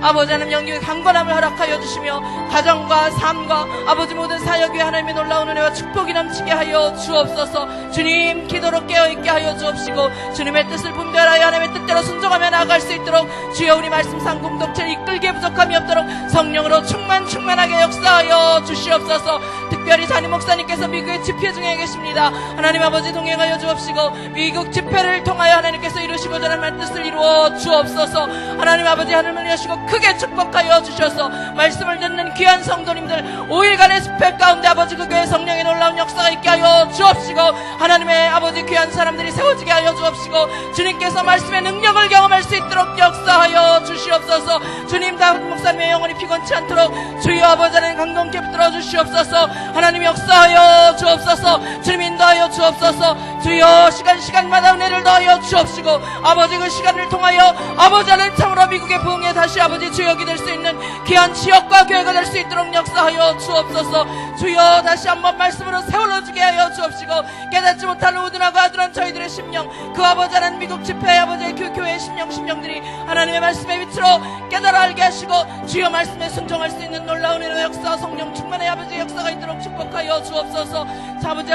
아버지 하나님 영육의 강건함을 허락하여 주시며 가정과 삶과 아버지 모든 사역 위에 하나님의 놀라운 은혜와 축복이 넘치게 하여 주옵소서. 주님 기도로 깨어있게 하여 주옵시고 주님의 뜻을 분별하여 하나님의 뜻대로 순종하며 나아갈 수 있도록 주여 우리 말씀상 공동체를 이끌기에 부족함이 없도록 성령으로 충만하게 역사하여 주시옵소서. 특별히 담임 목사님께서 미국의 집회 중에 계십니다. 하나님 아버지 동행하여 주옵시고 미국 집회를 통하여 하나님께서 이루시고자 하는 뜻을 이루어 주옵소서. 하나님 아버지 하늘을 여시고 크게 축복하여 주셔서 말씀을 듣는 귀한 성도님들 5일간의 집회 가운데 아버지 그 교회 성령의 놀라운 역사가 있게 하여 주옵시고 하나님의 아버지 귀한 사람들이 세워지게 하여 주옵시고 주님께서 말씀의 능력을 경험할 수 있도록 역사하여 주시옵소서. 주님 다음 목사님의 영혼이 피곤치 않도록 주여 아버지 하나님 강건케 붙들어 주시옵소서. 하나님 역사하여 주옵소서. 주님 인도하여 주옵소서. 주여 시간마다 은혜를 더하여 주옵시고 아버지 그 시간을 통하여 아버지 하나님 참으로 미국의 부흥에 다시 아버지 주역이 될 수 있는 귀한 지역과 교회가 될 수 있도록 역사하여 주옵소서. 주여 다시 한번 말씀으로 세워주게 하여 주옵시고 깨닫지 못하는 우둔하고 아둔한 저희들의 심령 그 아버지 하나님 미국 집회 아버지의 그 교회의 심령들이 하나님의 말씀의 빛으로 깨달아 알게 하시고 주여 말씀에 순종할 수 있는 놀라운 은혜의 역사 성령 충만의 아버지의 역사가 있도록 축복하여 주옵소서.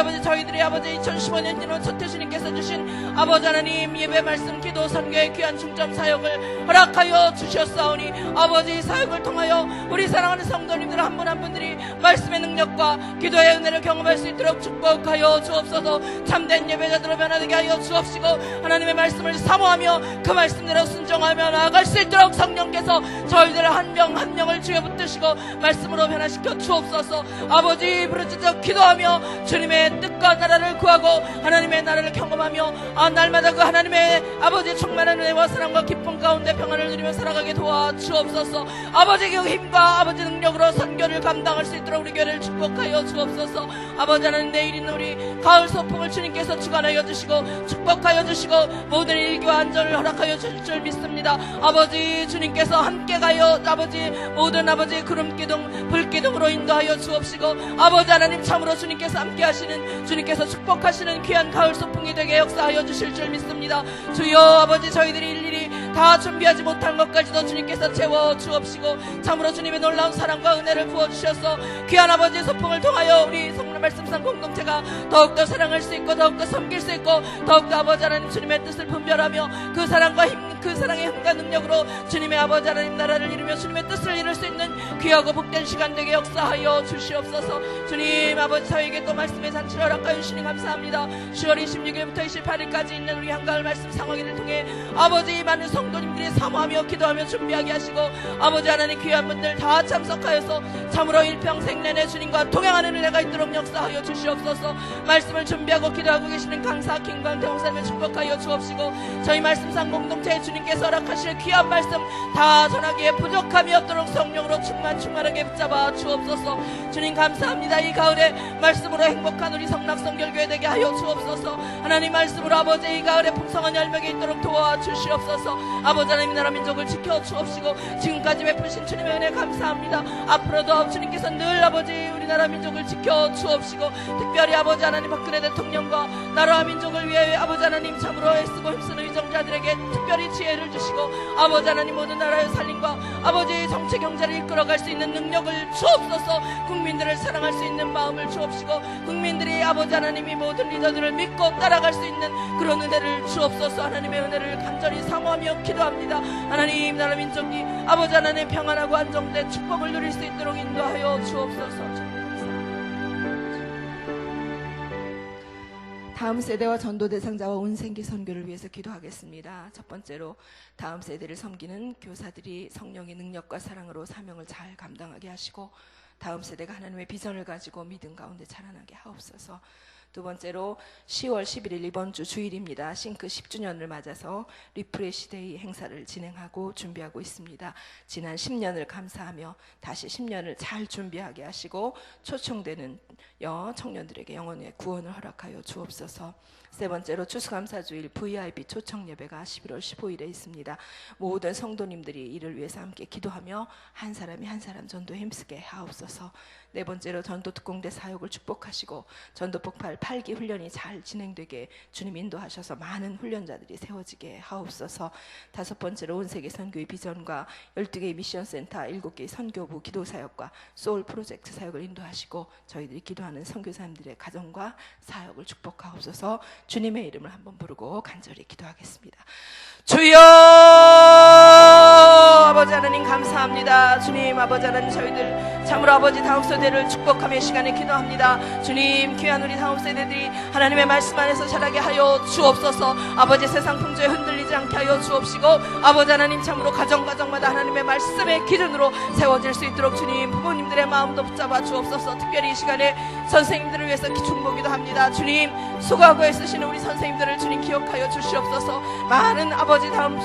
아버지 저희들이 아버지 2015년 진원 서태주님께서 주신 아버지 하나님 예배 말씀 기도 선교의 귀한 중점 사역을 허락하여 주셨사오니 아버지 사역을 통하여 우리 사랑하는 성도님들 한 분 한 분들이 말씀의 능력과 기도의 은혜를 경험할 수 있도록 축복하여 주옵소서. 참된 예배자들로 변화되게 하여 주옵시고 하나님의 말씀을 사모하며 그 말씀대로 순종하며 나아갈 수 있도록 성령께서 저희들 한 명 한 명을 주여 붙드시고 말씀으로 변화시켜 주옵소서. 아버지 부르짖어 기도하며 주님의 뜻과 나라를 구하고 하나님의 나라를 경험하며 날마다 그 하나님의 아버지 충만한 은혜와 사랑과 기쁨 가운데 평안을 누리며 살아가게 도와주옵소서. 아버지의 그 힘과 아버지 능력으로 선교를 감당할 수 있도록 우리 교회를 축복하여 주옵소서. 아버지 하나님 내일 있는 우리 가을 소풍을 주님께서 주관하여 주시고 축복하여 주시고 모든 일기와 안전을 허락하여 주실 줄 믿습니다. 아버지 주님께서 함께 가여 아버지 모든 아버지 구름기둥 불기둥으로 인도하여 주옵시고 아버지 하나님 참으로 주님께서 함께 하시는 주님께서 축복하시는 귀한 가을 소풍이 되게 역사하여 주실 줄 믿습니다. 주여 아버지 저희들이 일일이 다 준비하지 못한 것까지도 주님께서 채워 주옵시고 참으로 주님의 놀라운 사랑과 은혜를 부어주셔서 귀한 아버지의 소풍을 통하여 우리 성령 말씀상 공동체가 더욱더 사랑할 수 있고 더욱더 섬길 수 있고 더욱더 아버지 하나님 주님의 뜻을 분별하며 그 사랑과 힘 그 사랑의 힘과 능력으로 주님의 아버지 하나님 나라를 이루며 주님의 뜻을 이룰 수 있는 귀하고 복된 시간 되게 역사하여 주시옵소서. 주님 아버지 저에게 또 말씀의 잔치를 허락하여 주시니 감사합니다. 10월 26일부터 28일까지 있는 우리 한가을 말씀 상황회를 통해 아버지 많은 성도님들이 사모하며 기도하며 준비하게 하시고 아버지 하나님 귀한 분들 다 참석하여서 참으로 일평생 내내 주님과 동행하는 은혜가 있도록 역사하여 주시옵소서. 말씀을 준비하고 기도하고 계시는 강사 김광태 목사님을 축복하여 주옵시고 저희 말씀상 공동체에 주님께서 허락하실 귀한 말씀 다 전하기에 부족함이 없도록 성령으로 충만하게 붙잡아 주옵소서. 주님 감사합니다. 이 가을에 말씀으로 행복한 우리 성락성결교회 되게 하여 주옵소서. 하나님 말씀으로 아버지 이 가을에 풍성한 열매가 있도록 도와주시옵소서. 아버지 하나님 나라 민족을 지켜 주옵시고 지금까지 베푸신 주님의 은혜 감사합니다. 앞으로도 주님께서 늘 아버지 우리나라 민족을 지켜 주옵시고 특별히 아버지 하나님 박근혜 대통령과 나라와 민족을 위해 아버지 하나님 참으로 애쓰고 힘쓰는 위정자들에게 특별히 지혜를 주시고 아버지 하나님 모든 나라의 살림과 아버지 정치 경제를 이끌어갈 수 있는 능력을 주옵소서. 국민들을 사랑할 수 있는 마음을 주옵시고 국민들이 아버지 하나님이 모든 리더들을 믿고 따라갈 수 있는 그런 은혜를 주옵소서. 하나님의 은혜를 간절히 사모하며 기도합니다. 하나님 나라 민족이 아버지 하나님 평안하고 안정된 축복을 누릴 수 있도록 인도하여 주옵소서. 다음 세대와 전도 대상자와 운생기 선교를 위해서 기도하겠습니다. 첫 번째로 다음 세대를 섬기는 교사들이 성령의 능력과 사랑으로 사명을 잘 감당하게 하시고 다음 세대가 하나님의 비전을 가지고 믿음 가운데 자라나게 하옵소서. 두 번째로 10월 11일 이번 주 주일입니다. 싱크 10주년을 맞아서 리프레시 데이 행사를 진행하고 준비하고 있습니다. 지난 10년을 감사하며 다시 10년을 잘 준비하게 하시고 초청되는 청년들에게 영혼의 구원을 허락하여 주옵소서. 세 번째로 추수감사주일 VIP 초청 예배가 11월 15일에 있습니다. 모든 성도님들이 이를 위해서 함께 기도하며 한 사람이 한 사람 전도에 힘쓰게 하옵소서. 네 번째로 전도특공대 사역을 축복하시고 전도폭발 8기 훈련이 잘 진행되게 주님 인도하셔서 많은 훈련자들이 세워지게 하옵소서. 다섯 번째로 온 세계 선교의 비전과 12개의 미션센터 7개의 선교부 기도사역과 소울 프로젝트 사역을 인도하시고 저희들이 기도하는 선교사님들의 가정과 사역을 축복하옵소서. 주님의 이름을 한번 부르고 간절히 기도하겠습니다. 주여 아버지 하나님 감사합니다. 주님 아버지 하나님 저희들 참으로 아버지 다음 세대를 축복하며 시간에 기도합니다. 주님 귀한 우리 다음 세대들이 하나님의 말씀 안에서 자라게 하여 주옵소서. 아버지 세상 풍조에 흔들리지 않게 하여 주옵시고 아버지 하나님 참으로 가정마다 하나님의 말씀의 기준으로 세워질 수 있도록 주님 부모님들의 마음도 붙잡아 주옵소서. 특별히 이 시간에 선생님들을 위해서 충복기도 합니다. 주님 수고하고 애쓰시는 우리 선생님들을 주님 기억하여 주시옵소서. 많은 아버지 다음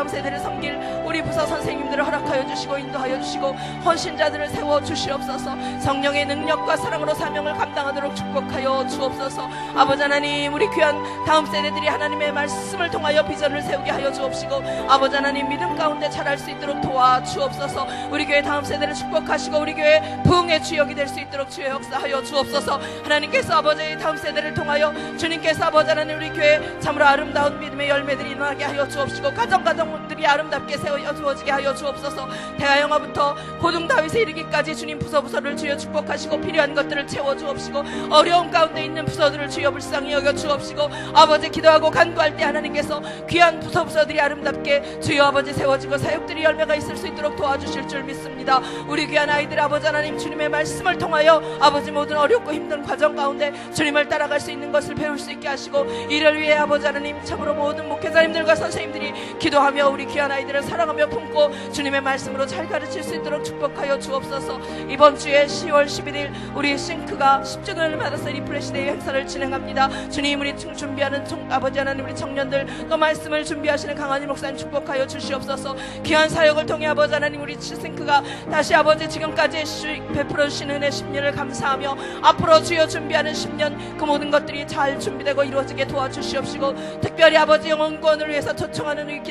세대를 섬길 우리 부서 선생님들을 허락하여 주시고 인도하여 주시고 헌신자들을 세워 주시옵소서. 성령의 능력과 사랑으로 사명을 감당하도록 축복하여 주옵소서. 아버지 하나님 우리 귀한 다음 세대들이 하나님의 말씀을 통하여 비전을 세우게 하여 주옵시고 아버지 하나님 믿음 가운데 자랄 수 있도록 도와 주옵소서. 우리 교회 다음 세대를 축복하시고 우리 교회 부흥의 주역이 될 수 있도록 주의 역사하여 주옵소서. 하나님께서 아버지 다음 세대를 통하여 주님께서 아버지 하나님 우리 교회 참으로 아름다운 믿음의 열매들이 일어나게 하여 주옵시고 가정들이 아름답게 세워지게 하여 주옵소서. 대하영화부터 고등 다윗에 이르기까지 주님 부서를 주여 축복하시고 필요한 것들을 채워 주옵시고 어려움 가운데 있는 부서들을 주여 불쌍히 여겨 주옵시고 아버지 기도하고 간구할 때 하나님께서 귀한 부서들이 아름답게 주여 아버지 세워지고 사역들이 열매가 있을 수 있도록 도와주실 줄 믿습니다. 우리 귀한 아이들 아버지 하나님 주님의 말씀을 통하여 아버지 모든 어렵고 힘든 과정 가운데 주님을 따라갈 수 있는 것을 배울 수 있게 하시고 이를 위해 아버지 하나님 참으로 모든 목회자님들과 선생님들이 기도하며 우리 귀한 아이들을 사랑하며 품고 주님의 말씀으로 잘 가르칠 수 있도록 축복하여 주옵소서. 이번 주에 10월 11일 우리 싱크가 10주년을 받아서 리프레시데이 행사를 진행합니다. 주님 우리 준비하는 아버지 하나님 우리 청년들 또 말씀을 준비하시는 강한희 목사님 축복하여 주시옵소서. 귀한 사역을 통해 아버지 하나님 우리 싱크가 다시 아버지 지금까지 베풀어 주시는 은혜 10년을 감사하며 앞으로 주여 준비하는 10년 그 모든 것들이 잘 준비되고 이루어지게 도와주시옵시고 특별히 아버지 영혼구원을 위해서 초청하는 우리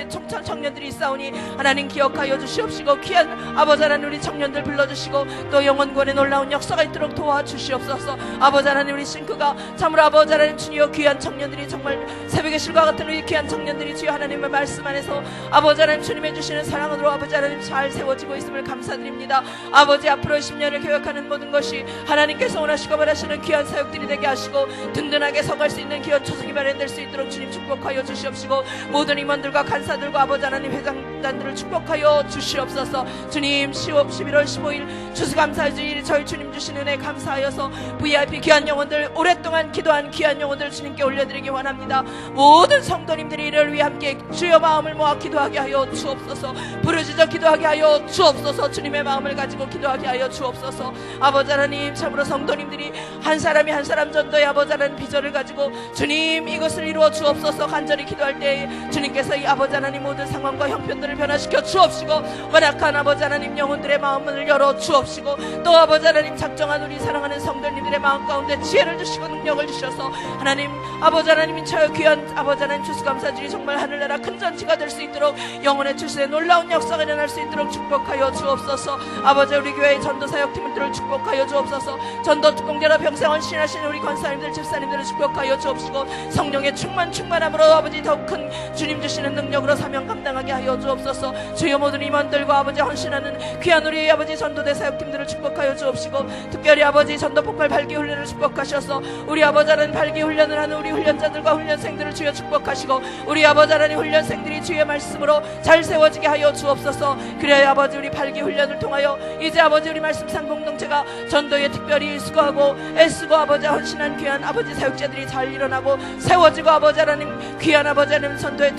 청년들이 있사오니 하나님 기억하여 주시옵시고 귀한 아버지 하나님 우리 청년들 불러주시고 또 영혼구원에 놀라운 역사가 있도록 도와주시옵소서. 아버지 하나님 우리 싱크가 참으로 아버지 하나님 주여 귀한 청년들이 정말 새벽의 실과 같은 우리 귀한 청년들이 주여 하나님의 말씀 안에서 아버지 하나님 주님의 주시는 사랑으로 아버지 하나님 잘 세워지고 있음을 감사드립니다. 아버지 앞으로 10년을 계획하는 모든 것이 하나님께서 원하시고 바라시는 귀한 사역들이 되게 하시고 든든하게 서갈 수 있는 귀한 초석이 마련될 수 있도록 주님 축복하여 주시옵시고 모든 임원들과 간사들과 아버지 하나님 회장단들을 축복하여 주시옵소서. 주님 11월 15일 추수감사주일 저희 주님 주시는 은혜 감사하여서 VIP 귀한 영혼들 오랫동안 기도한 귀한 영혼들 주님께 올려드리기 원합니다. 모든 성도님들이 이를 위해 함께 주여 마음을 모아 기도하게 하여 주옵소서. 부르짖어 기도하게 하여 주옵소서. 주님의 마음을 가지고 기도하게 하여 주옵소서. 아버지 하나님 참으로 성도님들이 한 사람이 한 사람 전도의 아버지 하나님 비전을 가지고 주님 이것을 이루어 주옵소서. 간절히 기도할 때 주님께서 이 아버지 하나님 모든 상황과 형편들을 변화시켜 주옵시고 완악한 아버지 하나님 영혼들의 마음을 열어 주옵시고 또 아버지 하나님 작정한 우리 사랑하는 성도님들의 마음 가운데 지혜를 주시고 능력을 주셔서 하나님 아버지 하나님이 저 귀한 아버지 하나님 추수감사주의 정말 하늘나라 큰 잔치가 될 수 있도록 영혼의 출세에 놀라운 역사가 일어날 수 있도록 축복하여 주옵소서. 아버지 우리 교회의 전도사역팀들을 축복하여 주옵소서. 전도 특공대로 평생 헌신하시는 우리 권사님들 집사님들을 축복하여 주옵시고 성령의 충만함으로 아버지 더욱 큰 주님 주시는 능력으로 사명 감당하게 하여 주옵소서. 주여 모든 임원들과 아버지 헌신하는 귀한 우리 아버지 전도대 사역팀들을 축복하여 주옵시고 특별히 아버지 전도 폭발 발기 훈련을 축복하셔서 우리 아버지 하나님 발기 훈련을 하는 우리 훈련자들과 훈련생들을 주여 축복하시고 우리 아버지 하나님 훈련생들이 주의 말씀으로 잘 세워지게 하여 주옵소서. 그래야 아버지 우리 발기 훈련을 통하여 이제 아버지 우리 말씀상 공동체가 전도에 특별히 수고하고 애쓰고 아버지 헌신한 귀한 아버지 사역자들이 잘 일어나고 세워지고 아버지 하나님 귀한 아버지 하나님 전도의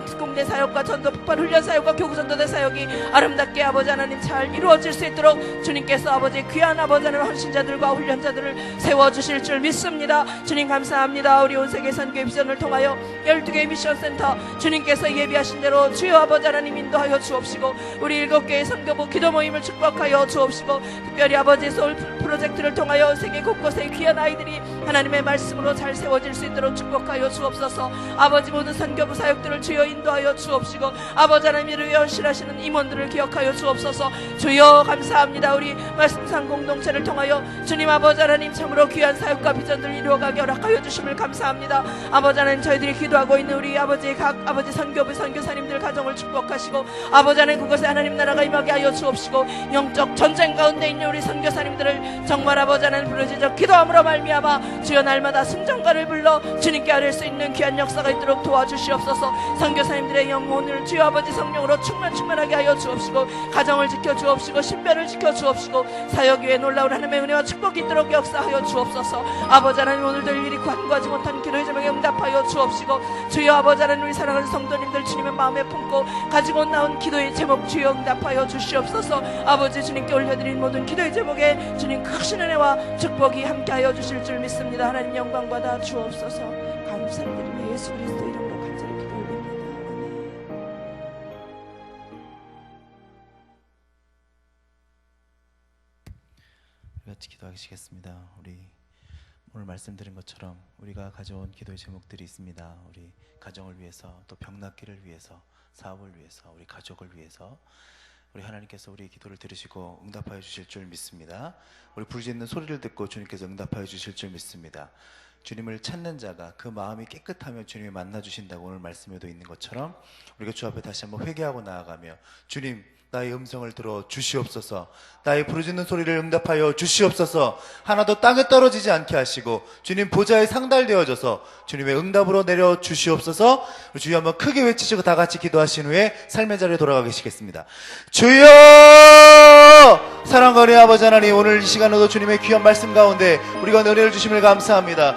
특공대 사역과 전도 폭발 훈련 사역과 교구 전도대 사역이 아름답게 아버지 하나님 잘 이루어질 수 있도록 주님께서 아버지 귀한 아버지 하나님 헌신자들과 훈련자들을 세워주실 줄 믿습니다. 주님 감사합니다. 우리 온 세계 선교의 비전을 통하여 12개의 미션센터 주님께서 예비하신 대로 주여 아버지 하나님 인도하여 주옵시고 우리 7개의 선교부 기도 모임을 축복하여 주옵시고 특별히 아버지 소울 프로젝트를 통하여 세계 곳곳의 귀한 아이들이 하나님의 말씀으로 잘 세워질 수 있도록 축복하여 주옵소서. 아버지 모든 선교부 사역들을 주여 인도하여 주옵시고 아버지 하나님을 위해 헌신하시는 임원들을 기억하여 주옵소서. 주여 감사합니다. 우리 말씀상 공동체를 통하여 주님 아버지 하나님 참으로 귀한 사역과 비전들을 이루어가게 허락하여 주심을 감사합니다. 아버지 하나님 저희들이 기도하고 있는 우리 아버지의 각 아버지 선교부 선교사님들 가정을 축복하시고 아버지 하나님 그곳에 하나님 나라가 임하게 하여 주옵시고 영적 전쟁 가운데 있는 우리 선교사님들을 정말 아버지 하나님 부르짖어 기도함으로 말미암아 주여 날마다 승전가를 불러 주님께 아뢰 수 있는 귀한 역사가 있도록 도와주시옵소서. 선교사님들의 영혼을 주여 아버지 성령으로 충만하게 하여 주옵시고, 가정을 지켜 주옵시고, 신변을 지켜 주옵시고, 사역 위에 놀라운 하나님의 은혜와 축복이 있도록 역사하여 주옵소서. 아버지 하나님, 오늘도 일일이 간구하지 못한 기도의 제목에 응답하여 주옵시고, 주여 아버지 하나님, 우리 사랑하는 성도님들 주님의 마음에 품고 가지고 나온 기도의 제목 주여 응답하여 주시옵소서. 아버지 주님께 올려드린 모든 기도의 제목에 주님 크신 은혜와 축복이 함께하여 주실 줄 믿습니다. 하나님 영광 받아 주옵소서. 감사를 드리며 예수 그리스도 이름으로 간절히 기도 올립니다. 우리 같이 기도하시겠습니다. 우리 오늘 말씀드린 것처럼 우리가 가져온 기도의 제목들이 있습니다. 우리 가정을 위해서, 또 병낫기를 위해서, 사업을 위해서, 우리 가족을 위해서, 우리 하나님께서 우리 기도를 들으시고 응답하여 주실 줄 믿습니다. 우리 부르짖는 소리를 듣고 주님께서 응답하여 주실 줄 믿습니다. 주님을 찾는 자가 그 마음이 깨끗하면 주님이 만나 주신다고 오늘 말씀에도 있는 것처럼, 우리가 주 앞에 다시 한번 회개하고 나아가며 주님, 나의 음성을 들어 주시옵소서, 나의 부르짖는 소리를 응답하여 주시옵소서, 하나도 땅에 떨어지지 않게 하시고 주님 보좌에 상달되어져서 주님의 응답으로 내려 주시옵소서. 주여 한번 크게 외치시고 다 같이 기도하신 후에 삶의 자리에 돌아가 계시겠습니다. 주여! 사랑과 은혜의 아버지 하나님, 오늘 이 시간에도 주님의 귀한 말씀 가운데 우리가 은혜를 주심을 감사합니다.